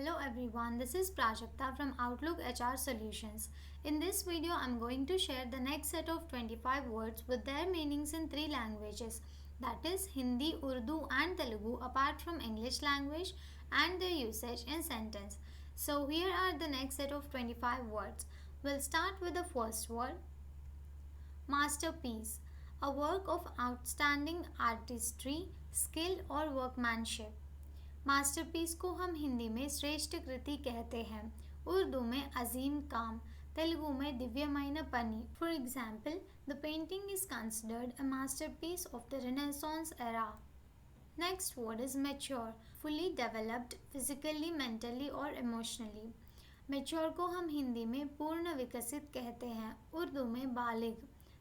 Hello everyone, this is Prajakta from Outlook HR Solutions. In this video, I'm going to share the next set of 25 words with their meanings in three languages, that is Hindi, Urdu and Telugu apart from English language and their usage in sentence. So here are the next set of 25 words. We'll start with the first word, masterpiece, a work of outstanding artistry, skill or workmanship. Masterpiece को हम हिंदी में श्रेष्ठ कृति कहते हैं, उर्दू में अजीम काम, तेलुगु में दिव्यमय पनी. For example, the painting is considered a masterpiece of the renaissance era. Next word is mature, fully developed physically, mentally और इमोशनली. मैच्योर को हम हिंदी में पूर्ण विकसित कहते हैं, उर्दू में बालिग,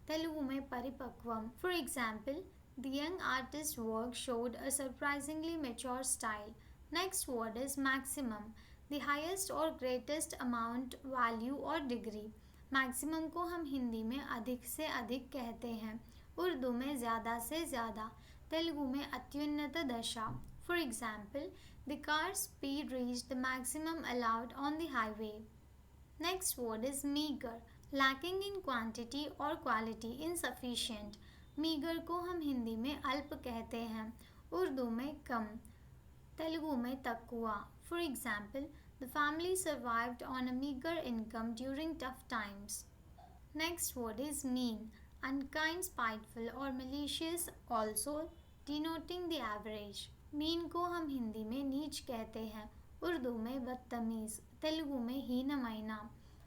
तेलुगु में परिपक्वम. For example, the young artist's work showed a surprisingly mature style. Next word is maximum, the highest or greatest amount, value or degree. Maximum को हम हिंदी में अधिक से अधिक कहते हैं, उर्दू में ज़्यादा से ज़्यादा, तेलुगु में अत्युन्नत दशा. For example, the car speed reach the maximum allowed on the highway. Next word is meagre, lacking in quantity और क्वालिटी, इनसफिशिएंट. मीगर को हम हिंदी में अल्प कहते हैं, उर्दू में कम, तेलुगु में तकुआ. For example, the family survived on a meagre income during tough times. Next word is mean, unkind, spiteful और malicious, also denoting the average. Mean को हम हिंदी में नीच कहते हैं, उर्दू में बदतमीज, तेलुगु में हीनमैना.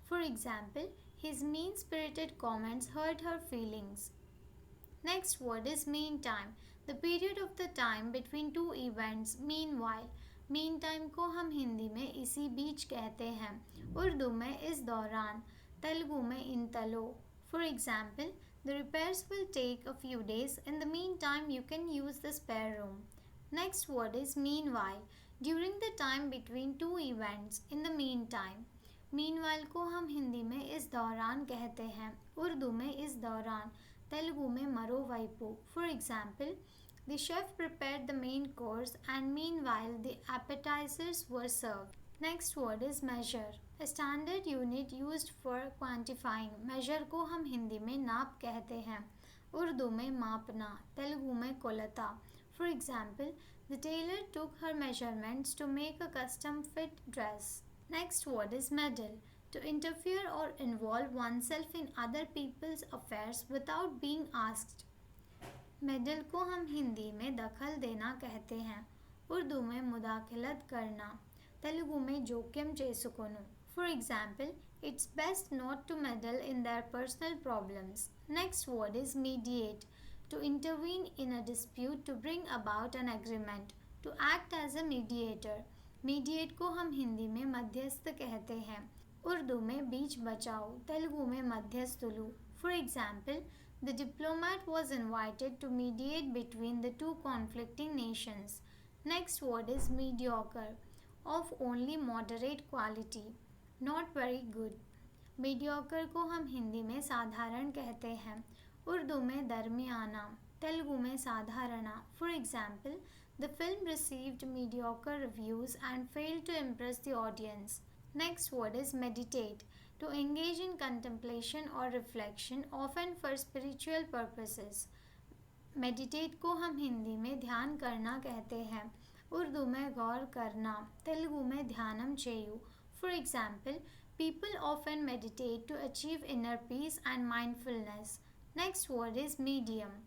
For example, his mean spirited comments hurt her feelings. Next word is meantime, the period of the time between two events. Meanwhile, meantime को हम हिंदी में इसी बीच कहते हैं, उर्दू में इस दौरान, तेलुगु में इंतलो. For example, the repairs will take a few days. In the meantime, you can use the spare room. Next word is meanwhile, during the time between two events. In the meantime, meanwhile को हम हिंदी में इस दौरान कहते हैं, उर्दू में इस दौरान, तेलुगु में मरोवैपु. For example, the chef prepared the main course and meanwhile the appetizers were served. Next word is measure, a standard unit used for quantifying. measure को हम हिंदी में नाप कहते हैं, उर्दू में मापना, तेलुगु में कोलता. For example, the tailor took her measurements to make a custom fit dress. Next word is meddle, to interfere or involve oneself in other people's affairs without being asked. Medal को हम हिंदी में दखल देना कहते हैं, उर्दू में मुदाखलत करना, तेलुगु में जोक्यम చేసుకొను. For example, it's best not to meddle in their personal problems. Next word is mediate, to intervene in a dispute to bring about an agreement, to act as a mediator. mediate को हम हिंदी में मध्यस्थ कहते हैं, उर्दू में बीच बचाओ, तेलुगु में मध्यस्थुलु. For example, the diplomat was invited to mediate between the two conflicting nations. Next word is mediocre, of only moderate quality, not very good. Mediocre को हम हिंदी में साधारण कहते हैं, उर्दू में दरमियाना, तेलुगु में साधारणा. For example, the film received mediocre reviews and failed to impress the audience. Next word is meditate, to engage in contemplation or reflection, often for spiritual purposes. Meditate को हम हिंदी में ध्यान करना कहते हैं, उर्दू में गौर करना, तेलुगु में ध्यानम चेयु. For example, people often meditate to achieve inner peace and mindfulness. Next word is medium,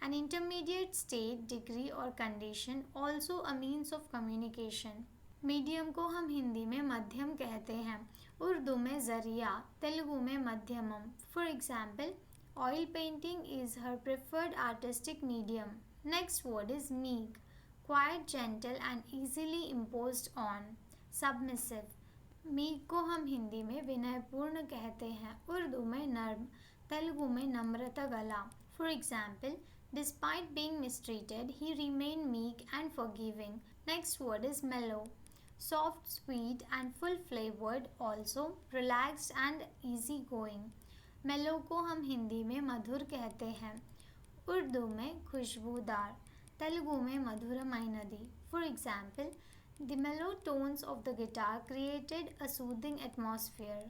an intermediate state, degree or condition, also a means of communication. Medium को हम हिंदी में मध्यम कहते हैं, उर्दू में ज़रिया, तेलुगु में मध्यमम. For example, oil painting is her preferred artistic medium. Next word is meek, quiet, gentle and easily imposed on, submissive. Meek को हम हिंदी में विनयपूर्ण कहते हैं, उर्दू में नर्म, तेलुगु में नम्रता गला. For example, despite being mistreated he remain meek and forgiving. Next word is mellow, soft, sweet and full flavored, also relaxed and easy going. मेलो को हम हिंदी में मधुर कहते हैं, उर्दू में खुशबूदार, तेलुगु में मधुरमैनदी. For example, The mellow tones of the guitar created a soothing atmosphere.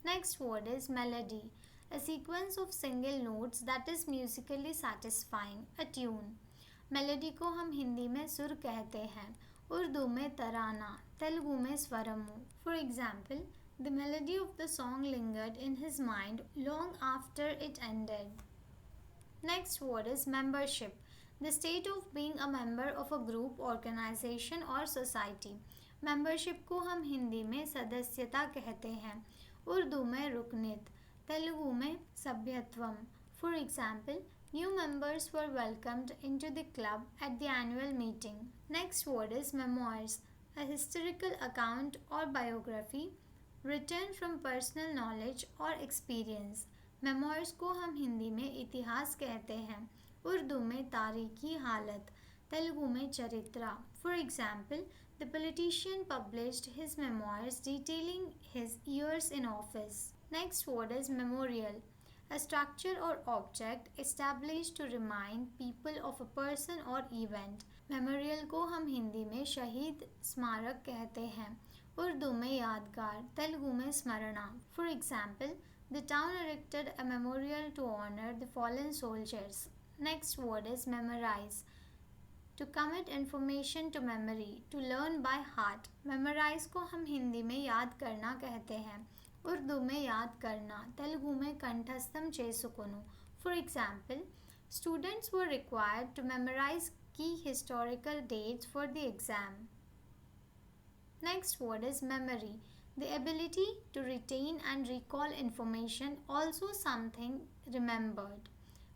Next word is melody, a sequence of single notes that is musically satisfying, a tune. Melody को हम हिंदी में सुर कहते हैं, उर्दू में तराना, तेलुगु में स्वरमु. For example, the melody of the song lingered in his mind long after it ended. Next word is membership, the state of being a member of a group, organization or society. Membership को हम हिंदी में सदस्यता कहते हैं, उर्दू में रुकनियत, तेलुगु में सभ्यत्वम. For example, new members were welcomed into the club at the annual meeting. Next word is memoirs, a historical account or biography written from personal knowledge or experience. Memoirs को हम हिंदी में इतिहास कहते हैं, उर्दू में तारीखी हालत, तेलुगु में चरित्रा. For example, the politician published his memoirs detailing his years in office. Next word is memorial, a structure or object established to remind people of a person or event. Memorial को हम हिंदी में शहीद स्मारक कहते हैं, उर्दू में यादगार, तेलुगु में स्मरणा. For example, the town erected a memorial to honor the fallen soldiers. Next word is memorize, to commit information to memory, to learn by heart. Memorize को हम हिंदी में याद करना कहते हैं, उर्दू में याद करना, तेलुगु में कंठस्थम చేసుకొను. For example, students were required to memorize key historical dates for the exam. Next word is memory, the ability to retain and recall information, also something remembered.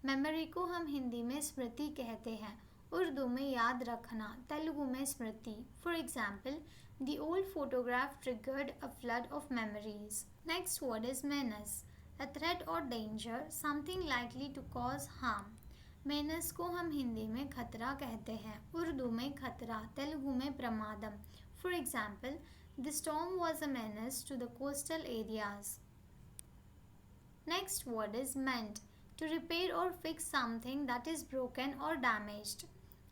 Memory को हम हिंदी में स्मृति कहते हैं, उर्दू में याद रखना, तेलुगु में स्मृति. For example, the old photograph triggered a flood of memories. Next word is menace, a threat or danger, something likely to cause harm. menace को हम हिंदी में खतरा कहते हैं, उर्दू में खतरा, तेलुगु में प्रमादम. For example, the storm was a menace to the coastal areas. Next word is mend, to repair or fix something that is broken or damaged.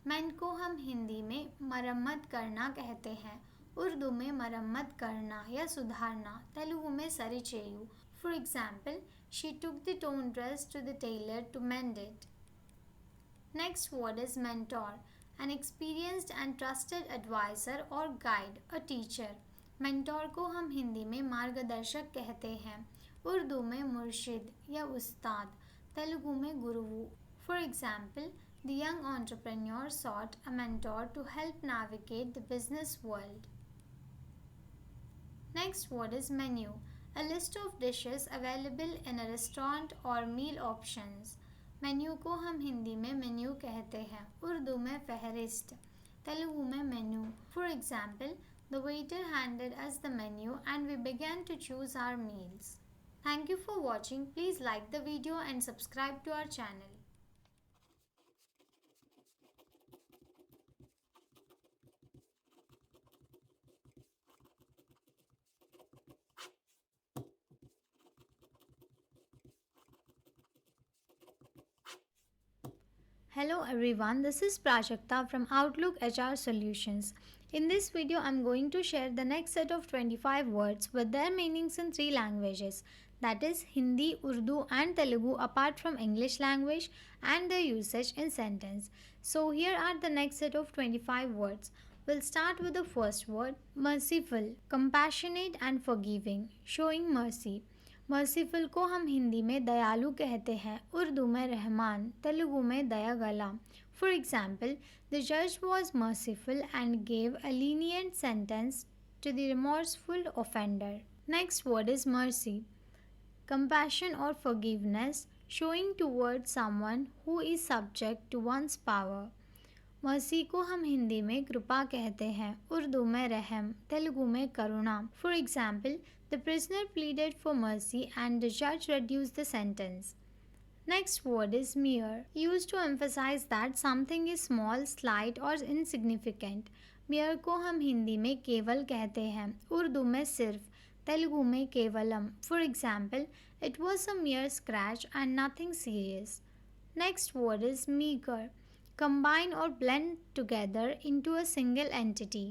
मेंड को हम हिंदी में मरम्मत करना कहते हैं, उर्दू में मरम्मत करना या सुधारना, तेलुगु में सरिचेयु. For example, she took the torn dress to the tailor to mend it. Next word is mentor, an experienced and trusted advisor or guide, a teacher. Mentor को हम हिंदी में मार्गदर्शक कहते हैं, उर्दू में मुर्शिद या उस्ताद, तेलुगु में गुरुवु. For example, the young entrepreneur sought a mentor to help navigate the business world. Next word is menu, a list of dishes available in a restaurant or meal options. Menu को हम हिंदी में मेन्यू कहते हैं, उर्दू में फहरिस्त, तेलुगु में menu. For example, the waiter handed us the menu and we began to choose our meals. Thank you for watching. Please like the video and subscribe to our channel. Hello everyone, this is Prajakta from Outlook HR Solutions. In this video, I'm going to share the next set of 25 words with their meanings in 3 languages, that is Hindi, Urdu and Telugu apart from English language and their usage in sentence. So here are the next set of 25 words. We'll start with the first word, merciful, compassionate and forgiving, showing mercy. Merciful को हम हिंदी में दयालु कहते हैं, उर्दू में रहमान, तेलुगु में दया गला. फॉर एग्जाम्पल, द जज was merciful and gave a lenient sentence to the remorseful offender. Next word is mercy, compassion or forgiveness, showing towards someone who is subject to one's power. Mercy को हम हिंदी में कृपा कहते हैं, उर्दू में रहम, तेलुगु में करुणा. For example, the prisoner pleaded for mercy and the judge reduced the sentence. Next word is mere, used to emphasize that something is small, slight or insignificant. mere को हम हिंदी में केवल कहते हैं, उर्दू में सिर्फ, तेलुगु में केवलम. For example, it was a mere scratch and nothing serious. Next word is meager, combine or blend together into a single entity.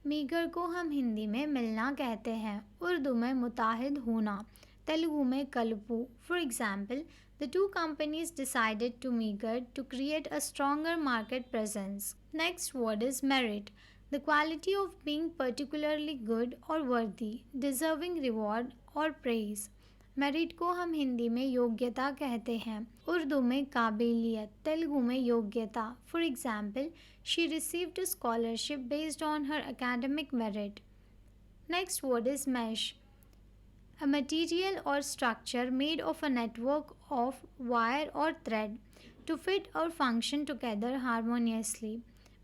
Meagre को हम हिंदी में मिलना कहते हैं, उर्दू में मुताहिद होना, तेलुगु में कलपू. For example, the two companies decided to meager to create a stronger market presence. Next word is merit, the quality of being particularly good or worthy, deserving reward or praise. Merit को हम हिंदी में योग्यता कहते हैं, उर्दू में काबिलियत, तेलुगु में योग्यता. For example, she received a scholarship based on her academic merit. Next word is mesh, a material or structure made of a network of wire or thread to fit or function together harmoniously.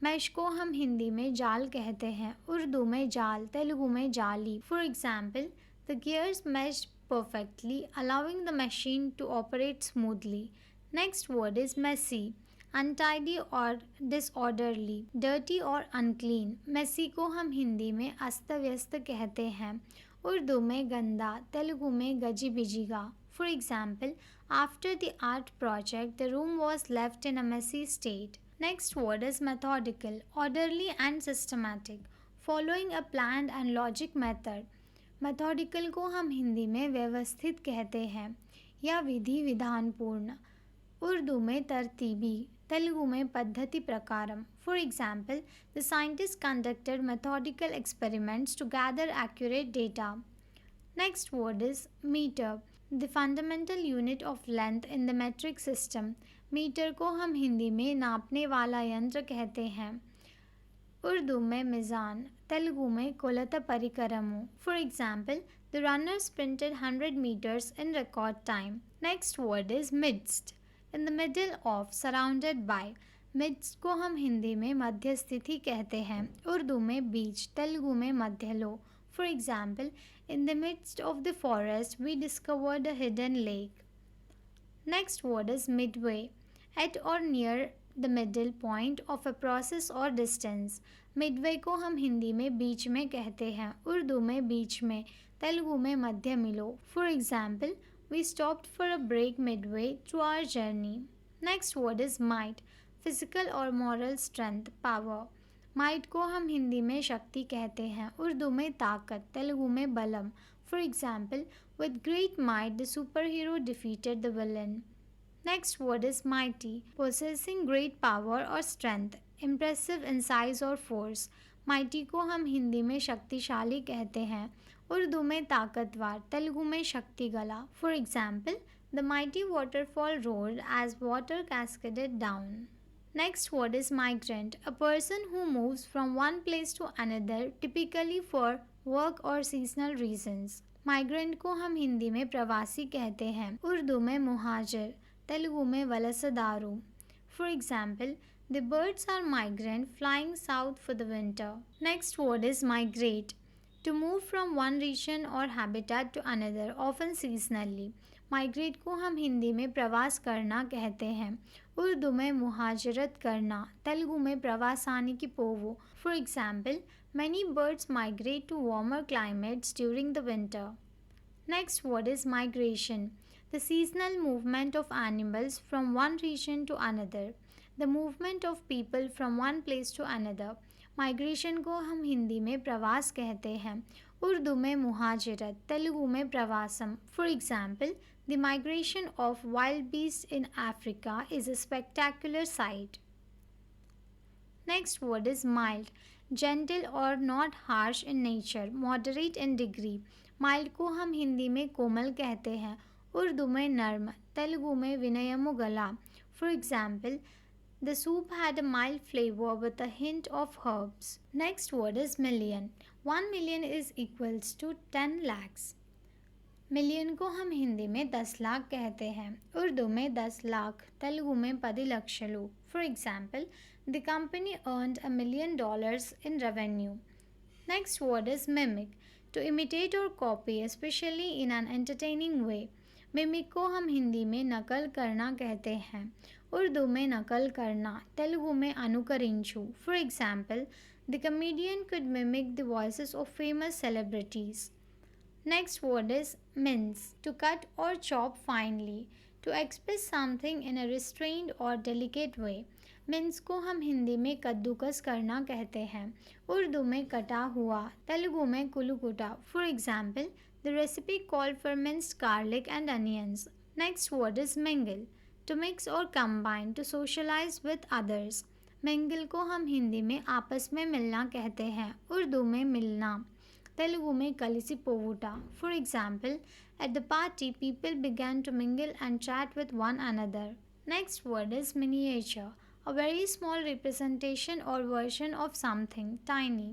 Mesh को हम हिंदी में जाल कहते हैं, उर्दू में जाल, तेलुगु में जाली. For example, the gears meshed perfectly, allowing the machine to operate smoothly. Next word is messy, untidy or disorderly, dirty or unclean. Messy को हम हिंदी में अस्त व्यस्त कहते हैं, उर्दू में गंदा, तेलुगु में गजी बिजीगा. For example, after the art project the room was left in a messy state. Next word is methodical, orderly and systematic, following a planned and logic method. Methodical को हम हिंदी में व्यवस्थित कहते हैं या विधि विधानपूर्ण, उर्दू में तरतीबी, तेलुगु में पद्धति प्रकारम. For example, the scientist conducted methodical experiments to gather accurate data. Next word is metre, the fundamental unit of length in the metric system. Metre को हम हिंदी में नापने वाला यंत्र कहते हैं, उर्दू में मिज़ान, तेलुगु में कोलत परिकरमु. For example, the runner sprinted 100 meters in record time. Next word is midst, in the middle of, surrounded by. Midst को हम हिंदी में मध्य स्थिति कहते हैं, उर्दू में बीच, तेलुगु में मध्य लो. For example, in the midst of the forest we discovered a hidden lake. Next word is midway, at और near the middle point of a process और डिस्टेंस. मिडवे को हम हिंदी में बीच में कहते हैं, उर्दू में बीच में, तेलुगु में मध्य मिलो. For example, we stopped for a break midway through our journey. Next word is might, physical or moral strength, power. Might को हम हिंदी में शक्ति कहते हैं, उर्दू में ताकत, तेलुगु में बलम. For example, with great might the superhero defeated the villain. Next word is mighty, possessing great power or strength, impressive in size or force. Mighty को हम हिंदी में शक्तिशाली कहते हैं, उर्दू में ताकतवर, तेलुगु में शक्ति गला. For example, the mighty waterfall roared as water cascaded down. Next word is migrant, a person who moves from one place to another, typically for work or seasonal reasons. Migrant को हम हिंदी में प्रवासी कहते हैं, उर्दू में मुहाजिर, तेलुगु में वलसदारू. For example, the birds are migrant flying south for the winter. Next word is migrate, to move from one region or habitat to another, often seasonally. Migrate को हम हिंदी में प्रवास करना कहते हैं, उर्दू में मुहाजिरत करना, तेलुगु में प्रवासाనికి పోవు. For example, many birds migrate to warmer climates during the winter. Next word is migration, the seasonal movement of animals from one region to another, the movement of people from one place to another. Migration को हम हिंदी में प्रवास कहते हैं, उर्दू में मुहाजिरत, तेलुगु में प्रवासम. For example, the migration of wild beast in Africa is a spectacular sight. Next word is mild, gentle और not harsh in nature, moderate in degree. Mild को हम हिंदी में कोमल कहते हैं, उर्दू में नर्म, तेलुगु में विनयमु गला. For example, the soup had a mild flavor with a hint of herbs. Next word is million. 1 million is equals to 10 lakhs. Million को हम हिंदी में 10 लाख कहते हैं, उर्दू में 10 लाख, तेलुगु में 10 लक्षలు. For example, the company earned $1 million in revenue. Next word is mimic, to imitate or copy, especially in an entertaining way. Mimic को हम हिंदी में नकल करना कहते हैं, उर्दू में नकल करना, तेलुगु में अनुकरिंचु. For example, the comedian could mimic the voices of famous celebrities. Next word is mince, to cut और chop finely, to express something in a restrained और डेलिकेट वे। मिन्स को हम हिंदी में कद्दूकस करना कहते हैं, उर्दू में कटा हुआ, तेलुगु में कुलुकुटा। For example, the recipe called for minced garlic and onions. Next word is mingle, to mix और combine, to socialise with others. Mingle को हम हिंदी में आपस में मिलना कहते हैं, उर्दू में मिलना, तेलुगु में कलिसी पोवुटा। For example, at the party, people began to mingle and chat with one another. Next word is miniature, a very small representation or version of something tiny.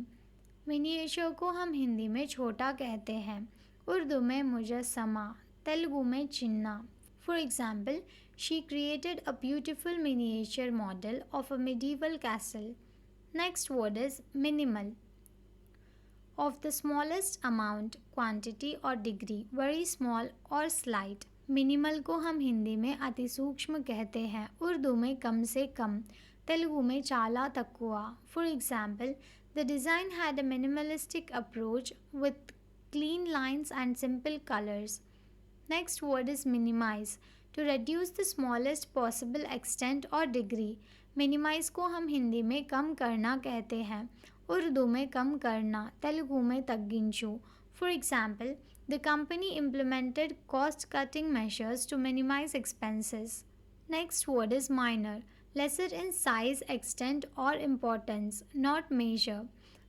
Miniature को हम हिंदी में छोटा कहते हैं, उर्दू में मुजस्समा, तेलुगु में चिन्ना। For example, she created a beautiful miniature model of a medieval castle. Next word is minimal, of the smallest amount, quantity or degree, very small or slight. Minimal को हम हिंदी में अति सूक्ष्म कहते हैं, उर्दू में कम से कम, तेलुगु में चाला तక్కువ. For example, the design had a minimalistic approach with clean lines and simple colors. Next word is minimize, to reduce the smallest possible extent or degree. Minimize को हम हिंदी में कम करना कहते हैं, उर्दू में कम करना, तेलुगु में तग्गिंचु. For example, the company implemented cost-cutting measures to minimize expenses. Next word is minor, lesser in size, extent or importance, not measure.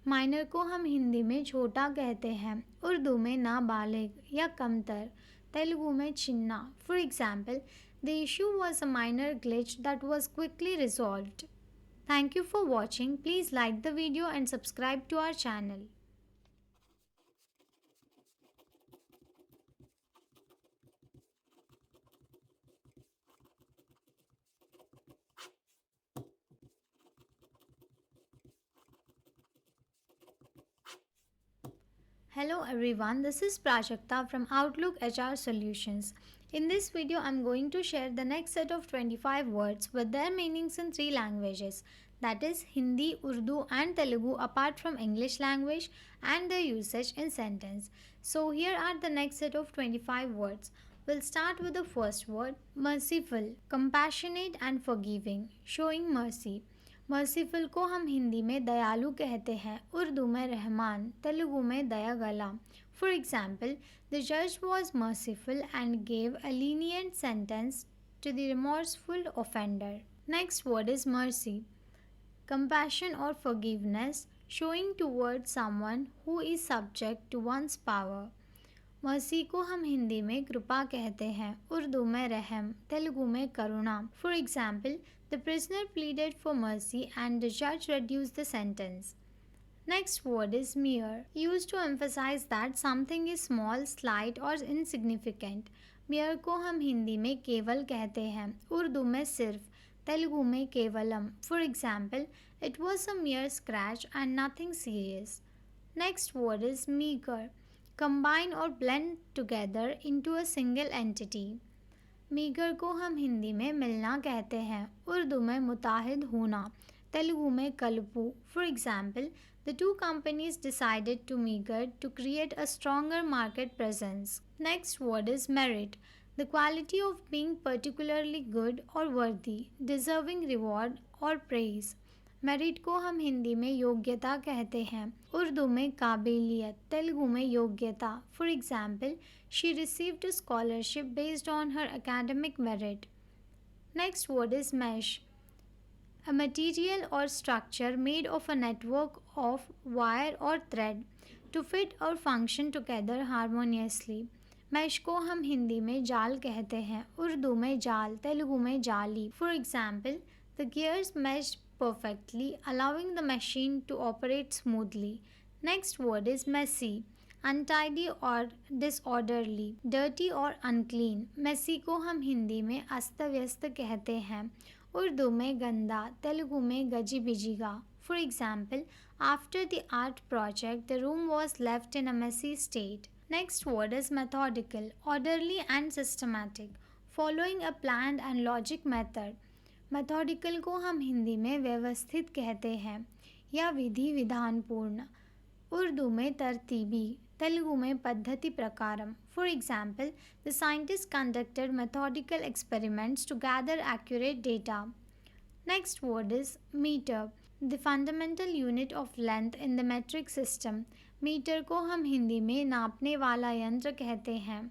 Minor को हम हिंदी में छोटा कहते हैं, उर्दू में नाबालिग या कमतर, तेलुगु में चिन्ना. For example, the issue was a minor glitch that was quickly resolved. Thank you for watching. Please like the video and subscribe to our channel. Hello everyone, this is Prajakta from Outlook HR Solutions. In this video, I am going to share the next set of 25 words with their meanings in 3 languages, that is Hindi, Urdu and Telugu apart from English language and their usage in sentence. So here are the next set of 25 words. We'll start with the first word, merciful, compassionate and forgiving, showing mercy. Merciful को हम हिंदी में दयालु कहते हैं, उर्दू में रहमान, तेलुगु में दया गला. फॉर एग्जाम्पल, द जज was merciful and gave a lenient sentence to the remorseful offender. Next word is mercy, compassion or forgiveness, showing towards someone who is subject to one's power. Mercy को हम हिंदी में कृपा कहते हैं, उर्दू में रहम, तेलुगु में करुणा. For example, the prisoner pleaded for mercy and the judge reduced the sentence. Next word is mere, used to emphasize that something is small, slight or insignificant. mere को हम हिंदी में केवल कहते हैं, उर्दू में सिर्फ, तेलुगु में केवलम. For example, it was a mere scratch and nothing serious. Next word is meager, combine or blend together into a single entity. Meagre को हम हिंदी में मिलना कहते हैं, उर्दू में मुताहिद होना, तेलुगु में कलपू. For example, the two companies decided to मीगर to create a stronger market presence. Next word is merit, the quality of being particularly good और वर्दी, डिजर्विंग रिवॉर्ड और प्रेज. मेरिट को हम हिंदी में योग्यता कहते हैं, उर्दू में काबिलियत, तेलुगु में योग्यता. For example, she received a scholarship based on her academic merit. Next word is mesh, a material और structure made of a network of wire और थ्रेड टू फिट और फंक्शन टुगेदर हारमोनियसली. मैश को हम हिंदी में जाल कहते हैं, उर्दू में जाल, तेलुगु में जाली. For example, the gears meshed perfectly, allowing the machine to operate smoothly. Next word is messy, untidy or disorderly, dirty or unclean. Messy को हम हिंदी में अस्त व्यस्त कहते हैं, उर्दू में गंदा, तेलुगु में गजी बिजीगा. For example, after the art project, the room was left in a messy state. Next word is methodical, orderly and systematic, following a planned and logic method. Methodical को हम हिंदी में व्यवस्थित कहते हैं या विधि विधानपूर्ण, उर्दू में तरतीबी, तेलुगु में पद्धति प्रकारम. For example, the scientists conducted methodical experiments to gather accurate data. Next word is meter, the fundamental unit of length in the metric system. Metre को हम हिंदी में नापने वाला यंत्र कहते हैं.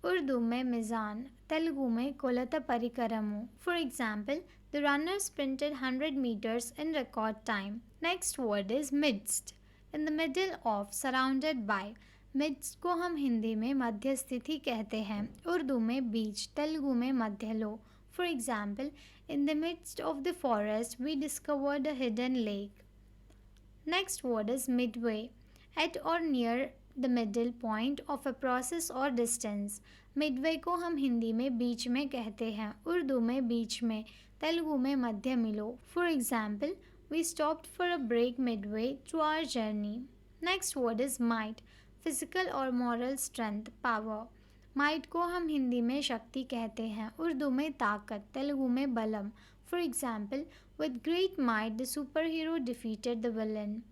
उर्दू में मिज़ान, तेलुगु में कोलत परिकरमु. For example, the runner sprinted 100 meters in record time. Next word is midst, in the middle of, surrounded by. midst को हम हिंदी में मध्य स्थिति कहते हैं. उर्दू में बीच, तेलुगु में मध्यलो. For example, in the midst of the forest we discovered a hidden lake. Next word is midway, at or near the middle point of a process or distance. Midway को हम हिंदी में बीच में कहते हैं. उर्दू में बीच में, तेलुगु में मध्य मिलो. For example, we stopped for a break midway through our journey. Next word is might, physical or moral strength, power. Might को हम हिंदी में शक्ति कहते हैं. उर्दू में ताकत, तेलुगु में बलम. For example, with great might the superhero defeated the villain.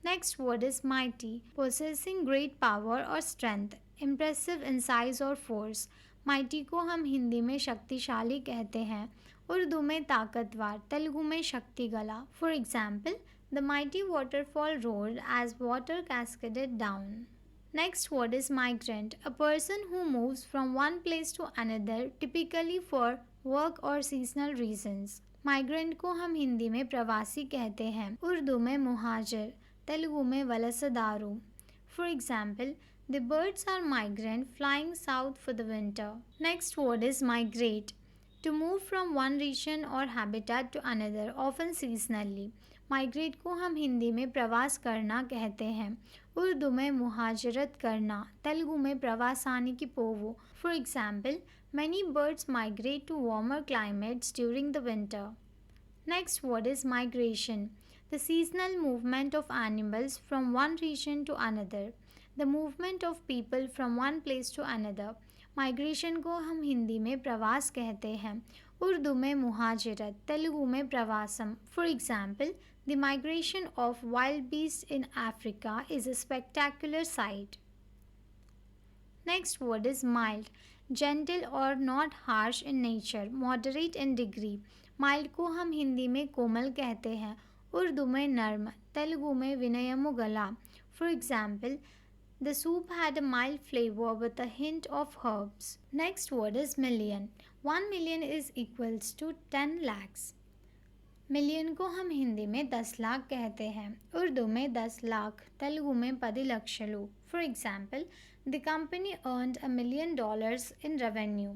Next word is mighty, possessing great power or strength, impressive in size or force. mighty को हम हिंदी में शक्तिशाली कहते हैं. उर्दू में ताकतवर, तेलुगु में शक्तिगला. For example, the mighty waterfall roared as water cascaded down. Next word is migrant, a person who moves from one place to another, typically for work or seasonal reasons. Migrant को हम हिंदी में प्रवासी कहते हैं. उर्दू में मुहाजिर, तेलुगु में वलसदारू. For example, the birds are migrant flying south for the winter. Next word is migrate, to move from one region or habitat to another, often seasonally. Migrate को हम हिंदी में प्रवास करना कहते हैं. उर्दू में मुहाजरत करना, तेलुगु में प्रवासाనికి పోవు. For example, many birds migrate to warmer climates during the winter. Next word is migration, the seasonal movement of animals from one region to another, the movement of people from one place to another. Migration को हम हिंदी में प्रवास कहते हैं. उर्दू में मुहाजिरत, तेलुगु में प्रवासम. For example, the migration of wild beasts in Africa is a spectacular sight. Next word is mild, gentle or not harsh in nature, moderate in degree. Mild को हम हिंदी में कोमल कहते हैं. उर्दू में नर्म, तेलुगु में विनयमु गला. For example, the soup had a mild flavor with a hint of herbs. Next word is million. 1 million is equals to 10 lakhs. Million को हम हिंदी में 10 लाख कहते हैं. उर्दू में 10 लाख, तेलुगु में 10 लक्षలు. For example, the company earned $1 million in revenue.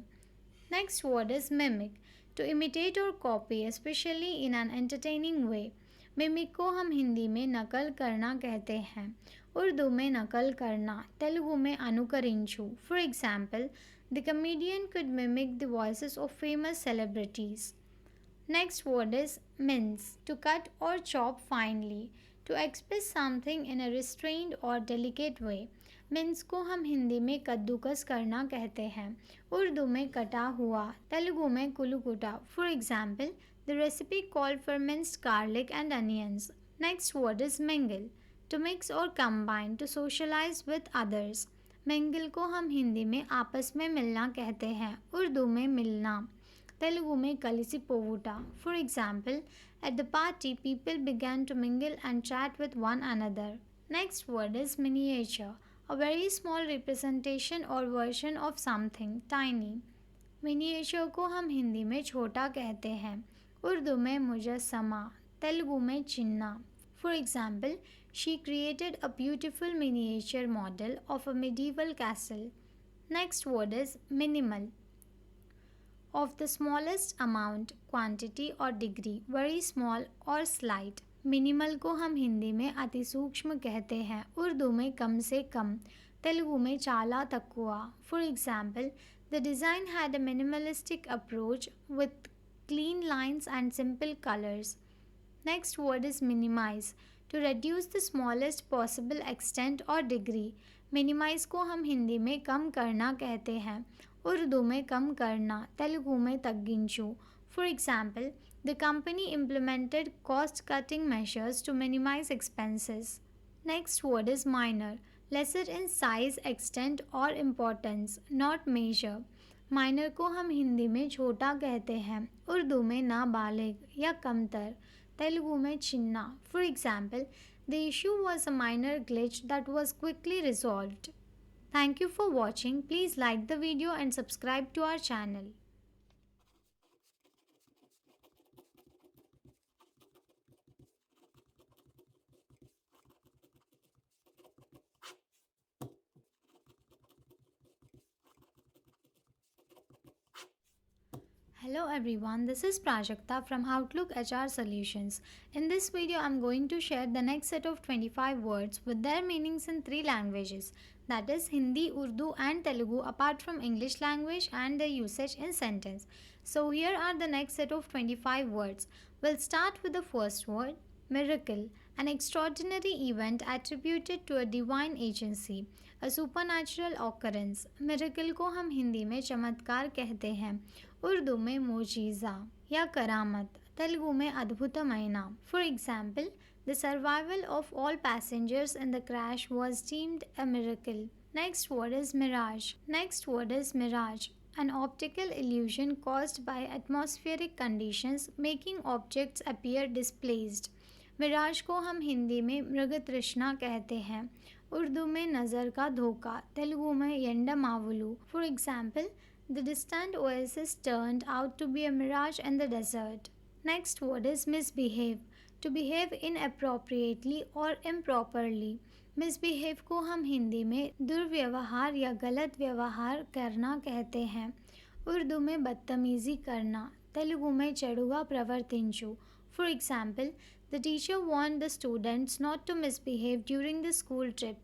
Next word is mimic, to imitate or copy, especially in an entertaining way. Mimic को हम हिंदी में नकल करना कहते हैं. उर्दू में नकल करना, तेलुगु में अनुकరించు. For example, the comedian could mimic the voices of famous celebrities. Next word is mince, to cut or chop finely, to express something in a restrained or delicate way. mince को हम हिंदी में कद्दूकस करना कहते हैं. उर्दू में कटा हुआ, तेलुगु में कुलुकुटा. For example, the recipe called for minced garlic and onions. Next word is mingle, to mix or combine, to socialize with others. mingle को हम हिंदी में आपस में मिलना कहते हैं. उर्दू में मिलना, तेलुगु में కలిసి పోవుట. For example, at the party people began to mingle and chat with one another. Next word is miniature, a very small representation or version of something tiny. miniature को हम हिंदी में छोटा कहते हैं. उर्दू में मुजस्समा, तेलुगु में चिन्ना. For example, she created a beautiful miniature model of a medieval castle. Next word is minimal, of the smallest amount, quantity or degree, very small or slight. Minimal को हम हिंदी में अति सूक्ष्म कहते हैं. उर्दू में कम से कम, तेलुगु में चाला तక్కువ. For example, the design had a minimalistic approach with clean lines and simple colors. Next word is minimize, to reduce the smallest possible extent or degree. minimize को हम हिंदी में कम करना कहते हैं. उर्दू में कम करना, तेलुगु में तग्गिंचु. For example, the company implemented cost-cutting measures to minimize expenses. Next word is minor, lesser in size, extent और इम्पोर्टेंस, नॉट मेजर। माइनर को हम हिंदी में छोटा कहते हैं, उर्दू में नाबालिग या कमतर, तेलुगु में चिन्ना। For example, the issue was a minor glitch that was quickly resolved. Thank you for watching. Please like the video and subscribe to our channel. Hello everyone, this is Prajakta from Outlook HR Solutions. In this video, I'm going to share the next set of 25 words with their meanings in 3 languages, that is Hindi, Urdu and Telugu, apart from English language and their usage in sentence. So here are the next set of 25 words. We'll start with the first word, miracle, an extraordinary event attributed to a divine agency, a supernatural occurrence. Miracle को हम हिंदी में चमत्कार कहते हैं, उर्दू में मोजीज़ा या करामत, तेलुगु में अद्भुतमयना. For example, the survival of all passengers in the crash was deemed a miracle. Next word is mirage. Next word is mirage, an optical illusion caused by atmospheric conditions making objects appear displaced. Mirage को हम हिंदी में मृग तृष्णा कहते हैं, उर्दू में नज़र का धोखा, तेलुगु में यंडमावुलु. For example, the distant oasis turned out to be a mirage in the desert. Next word is misbehave. To behave inappropriately or improperly. Misbehave को हम हिंदी में दुर्व्यवहार या गलत व्यवहार करना कहते हैं, उर्दू में बदतमीज़ी करना, तेलुगु में चढ़ुआ प्रवर्तिंचु. For example, the teacher warned the students not to misbehave during the school trip.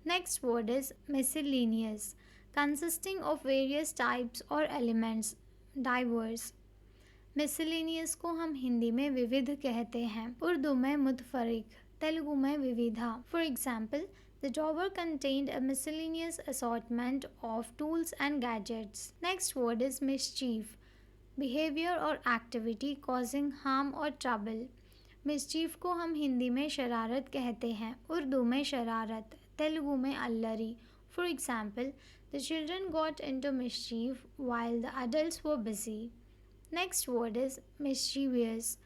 Next word is miscellaneous, consisting of various types or elements, diverse. Miscellaneous को हम हिंदी में विविध कहते हैं, उर्दू में मुतफरिक, तेलुगु में विविधा. For example, the drawer contained a miscellaneous assortment of tools and gadgets. Next word is mischief, behavior or activity causing harm or trouble. Mischief को हम हिंदी में शरारत कहते हैं, उर्दू में शरारत, तेलुगु में Allari. For example, the children got into mischief while the adults were busy. Next word is mischievous,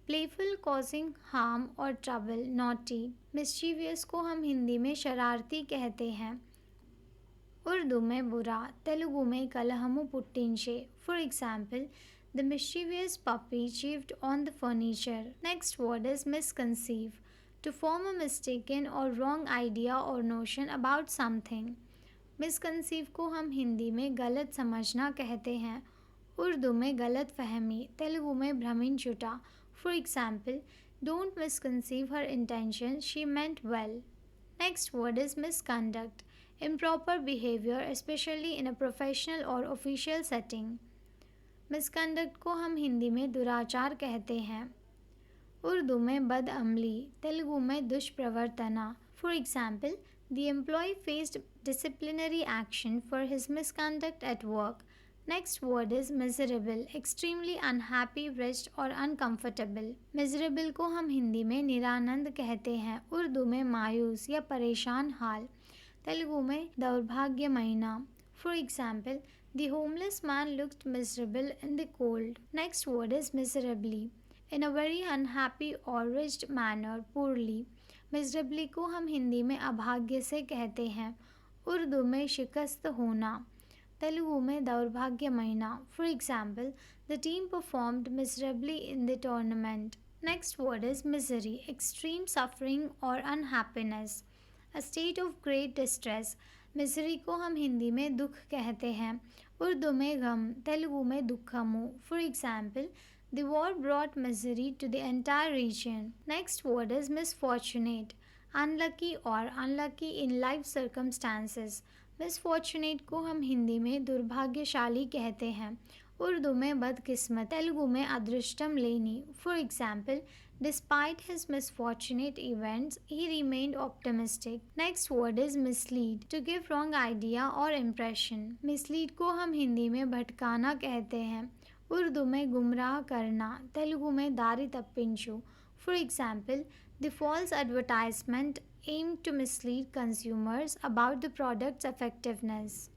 playful causing harm or trouble, naughty. Mischievous को हम हिंदी में शरारती कहते हैं, उर्दू में बुरा, तेलुगु में कलहमु पुट्टिंचे. For example, the mischievous puppy chewed on the furniture. Next word is misconceive, to form a mistaken or wrong idea or notion about something. Misconceive को हम हिंदी में गलत समझना कहते हैं, उर्दू में गलत फहमी, तेलुगु में भ्रमिन जुटा. For example, don't misconceive her intentions, she meant well. Next word is misconduct, improper behavior, especially in a professional or official setting. Misconduct को हम हिंदी में दुराचार कहते हैं, उर्दू में बदअमली, तेलुगु में दुष्प्रवर्तना. For example, the employee faced disciplinary action for his misconduct at work. Next word is miserable, extremely unhappy, wretched और अनकम्फर्टेबल. मिजरेबल को हम हिंदी में निरानंद कहते हैं, उर्दू में मायूस या परेशान हाल, तेलुगु में दौर्भाग्यमयना. For example, the homeless man looked miserable in the cold. Next word is miserably, in a very unhappy or wretched manner, poorly. Miserably को हम हिंदी में अभाग्य से कहते हैं, उर्दू में शिकस्त होना, तेलुगु में दौर्भाग्यमयना. For example, the team performed miserably in the tournament. Next word is misery, extreme suffering or unhappiness, a state of great distress. Misery को हम हिंदी में दुख कहते हैं, उर्दू में गम, तेलुगु में दुखमु. For example, the war brought misery to the entire region. Next word is misfortunate, unlucky और unlucky in life circumstances. Misfortunate को हम हिंदी में दुर्भाग्यशाली कहते हैं, उर्दू में बदकिस्मत, तेलुगु में अदृष्टम लेनी. For example, despite his misfortunate events, he remained optimistic. Next word is mislead, to give wrong idea or impression. Mislead को हम हिंदी में भटकाना कहते हैं, उर्दू में गुमराह करना, तेलुगु में दारी तप्पिंचु. For example, the false advertisement aimed to mislead consumers about the product's effectiveness.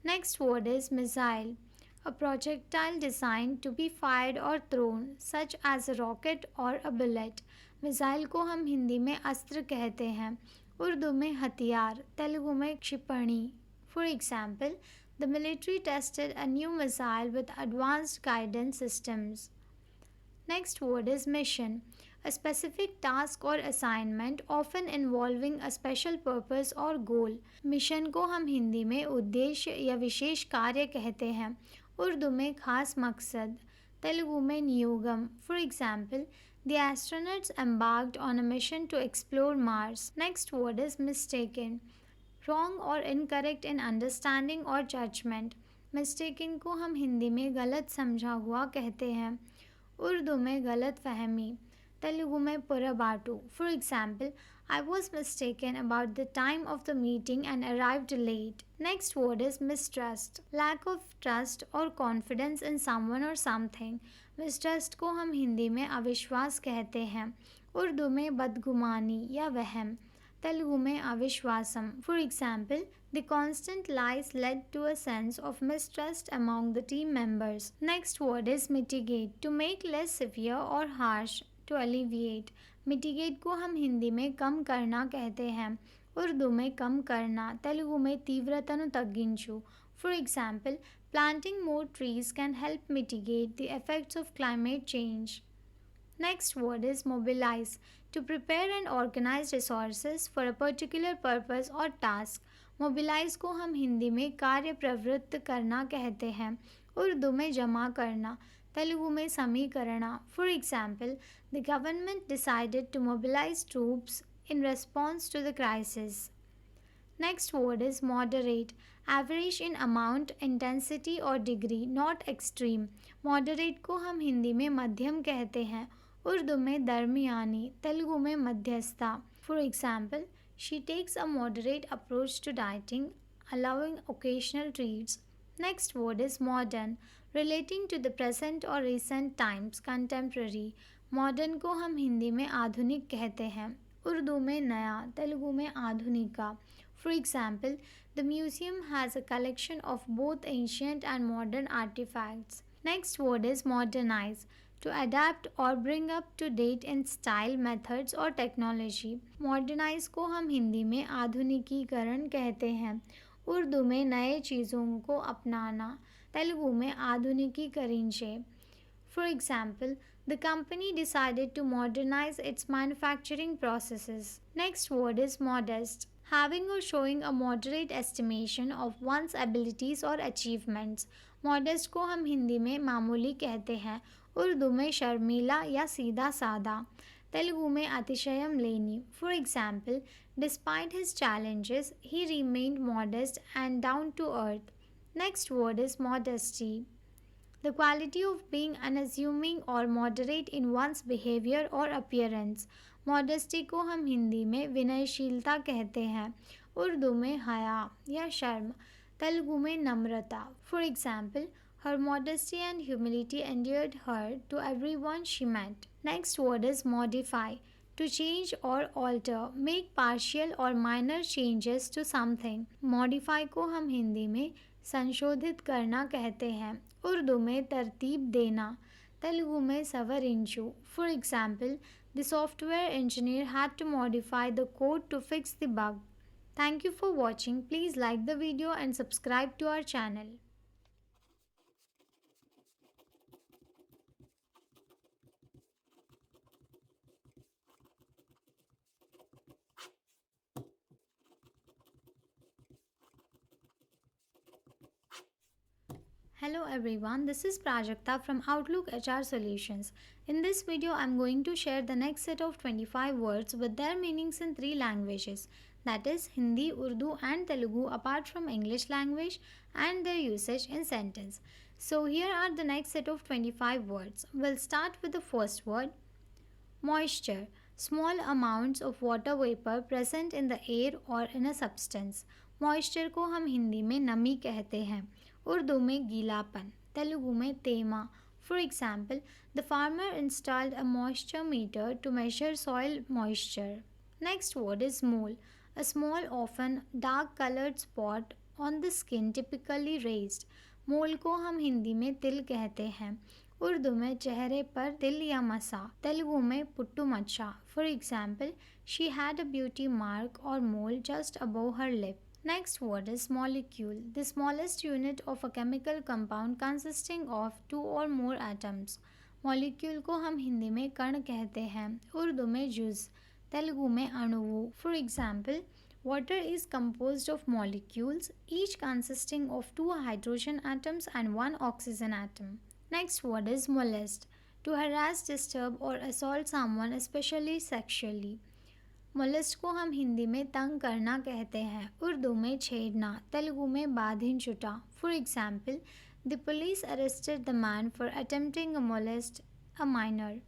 Next word is missile, a projectile designed to be fired or thrown, such as a rocket or a bullet. Missile को हम हिंदी में अस्त्र कहते हैं, उर्दू में हथियार, तेलुगु में क्षिपणी. For example, the military tested a new missile with advanced guidance systems. Next word is mission, a specific task or assignment often involving a special purpose or goal. Mission को हम हिंदी में उद्देश्य या विशेष कार्य कहते हैं, उर्दू में खास मकसद, तेलुगु में नियोगम. For example, the astronauts embarked on a mission to explore Mars. Next word is mistaken, wrong or incorrect in understanding or judgment. mistaken को हम हिंदी में गलत समझा हुआ कहते हैं, उर्दू में गलत फहमी, तेलुगु में पुरबाटू. For example, I was mistaken about the time of the meeting and arrived late. Next word is mistrust, lack of trust or confidence in someone or something. mistrust को हम हिंदी में अविश्वास कहते हैं, उर्दू में बदगुमानी या वहम, तेलुगु में अविश्वासम. For example, the constant lies led to a sense of mistrust among the team members. Next word is mitigate, to make less severe or harsh, to alleviate. mitigate को हम हिंदी में कम करना कहते हैं, उर्दू में कम करना, तेलुगु में तीव्रतनु तग्गिंचु. For example, planting more trees can help mitigate the effects of climate change. Next word is mobilize, to prepare and organize resources for a particular purpose or task. mobilize को हम हिंदी में कार्य प्रवृत्त करना कहते हैं, उर्दू में जमा करना, तेलुगु में समीकरणा. For example, the government decided to mobilize troops in response to the crisis. Next word is moderate, average in amount, intensity or degree, not extreme. moderate को हम हिंदी में मध्यम कहते हैं, उर्दू में दरमियानी, तेलुगु में मध्यस्था. For example, she takes a moderate approach to dieting, allowing occasional treats. Next word is modern, relating to the present or recent times, contemporary. modern को हम हिंदी में आधुनिक कहते हैं, उर्दू में नया, तेलुगु में आधुनिका. For example, the museum has a collection of both ancient and modern artifacts. Next word is modernize, to adapt or bring up to date in style, methods or technology. modernize को हम हिंदी में आधुनिकीकरण कहते हैं, उर्दू में नए चीज़ों को अपनाना, तेलुगु में आधुनिकीकरिंचे. For example, the company decided to modernize its manufacturing processes. Next word is modest, having or showing a moderate estimation of one's abilities or achievements. modest को हम हिंदी में मामूली कहते हैं, उर्दू में शर्मीला या सीधा सादा, तेलुगु में अतिशयम लेनी. For example, despite his challenges, he remained modest and down to earth. Next word is modesty, the quality of being unassuming or moderate in one's behavior or appearance. modesty को हम हिंदी में विनयशीलता कहते हैं, उर्दू में हया या शर्म, तेलुगु में नम्रता. For example, her modesty and humility endeared her to everyone she met. Next word is modify, to change or alter, make partial or minor changes to something. modify को हम हिंदी में संशोधित करना कहते हैं, उर्दू में तरतीब देना, तेलुगु में सवरिंचु. For example, the software engineer had to modify the code to fix the bug. Thank you for watching. Please like the video and subscribe to our channel. Hello everyone, this is Prajakta from Outlook HR Solutions. In this video, I'm going to share the next set of 25 words with their meanings in 3 languages, that is Hindi, Urdu and Telugu apart from English language and their usage in sentence. So here are the next set of 25 words. We'll start with the first word, moisture. Small amounts of water vapor present in the air or in a substance. Moisture को हम हिंदी में नमी कहते हैं, उर्दू में गीलापन, तेलुगु में तेमा. For example, the farmer installed a moisture meter to measure soil moisture. Next word is mole, a small, often dark colored spot on the skin typically raised. मोल को हम हिंदी में तिल कहते हैं, उर्दू में चेहरे पर तिल या मसा, तेलुगु में पुट्टू मच्चा. For example, she had a beauty mark और mole just above her lip. Next word is molecule, the smallest unit of a chemical compound consisting of two or more atoms. Molecule को हम हिंदी में कण कहते हैं, उर्दू में जुज़, तेलुगु में अणुवु. For example, water is composed of molecules, each consisting of two hydrogen atoms and one oxygen atom. Next word is molest, to harass, disturb or assault someone, especially sexually. Molest को हम हिंदी में तंग करना कहते हैं, उर्दू में छेड़ना, तेलुगु में बाधिन छुटा. For example, the police arrested the man for attempting a molest a minor.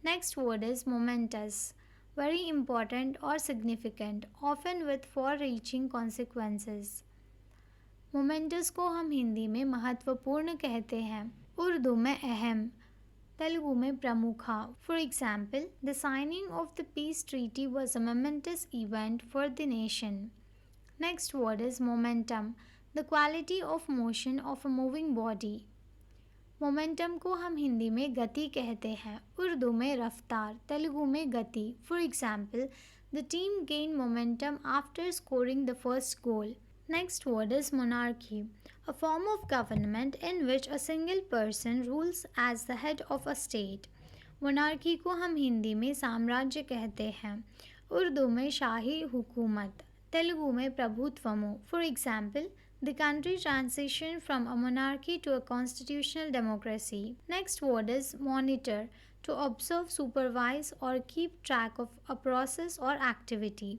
Next word is moments, very important or significant, often with far-reaching consequences. Moments को हम हिंदी में महत्वपूर्ण कहते हैं, उर्दू में अहम, तेलुगु में प्रमुखा. For example, the signing off the peace treaty was a moments event for the nation. Next word is momentum, the quality of motion of a moving body. Momentum को हम हिंदी में गति कहते हैं, उर्दू में रफ्तार, तेलुगु में गति. For example, the team gain momentum after scoring the first goal. Next word is monarchy, a form of government in which a single person rules as the head of a state. Monarchy को हम हिंदी में साम्राज्य कहते हैं, उर्दू में शाही हुकूमत, तेलुगु में प्रभुत्वमु. For example, the country transitioned from a monarchy to a constitutional democracy. Next word is monitor, to observe, supervise or keep track of a process or activity.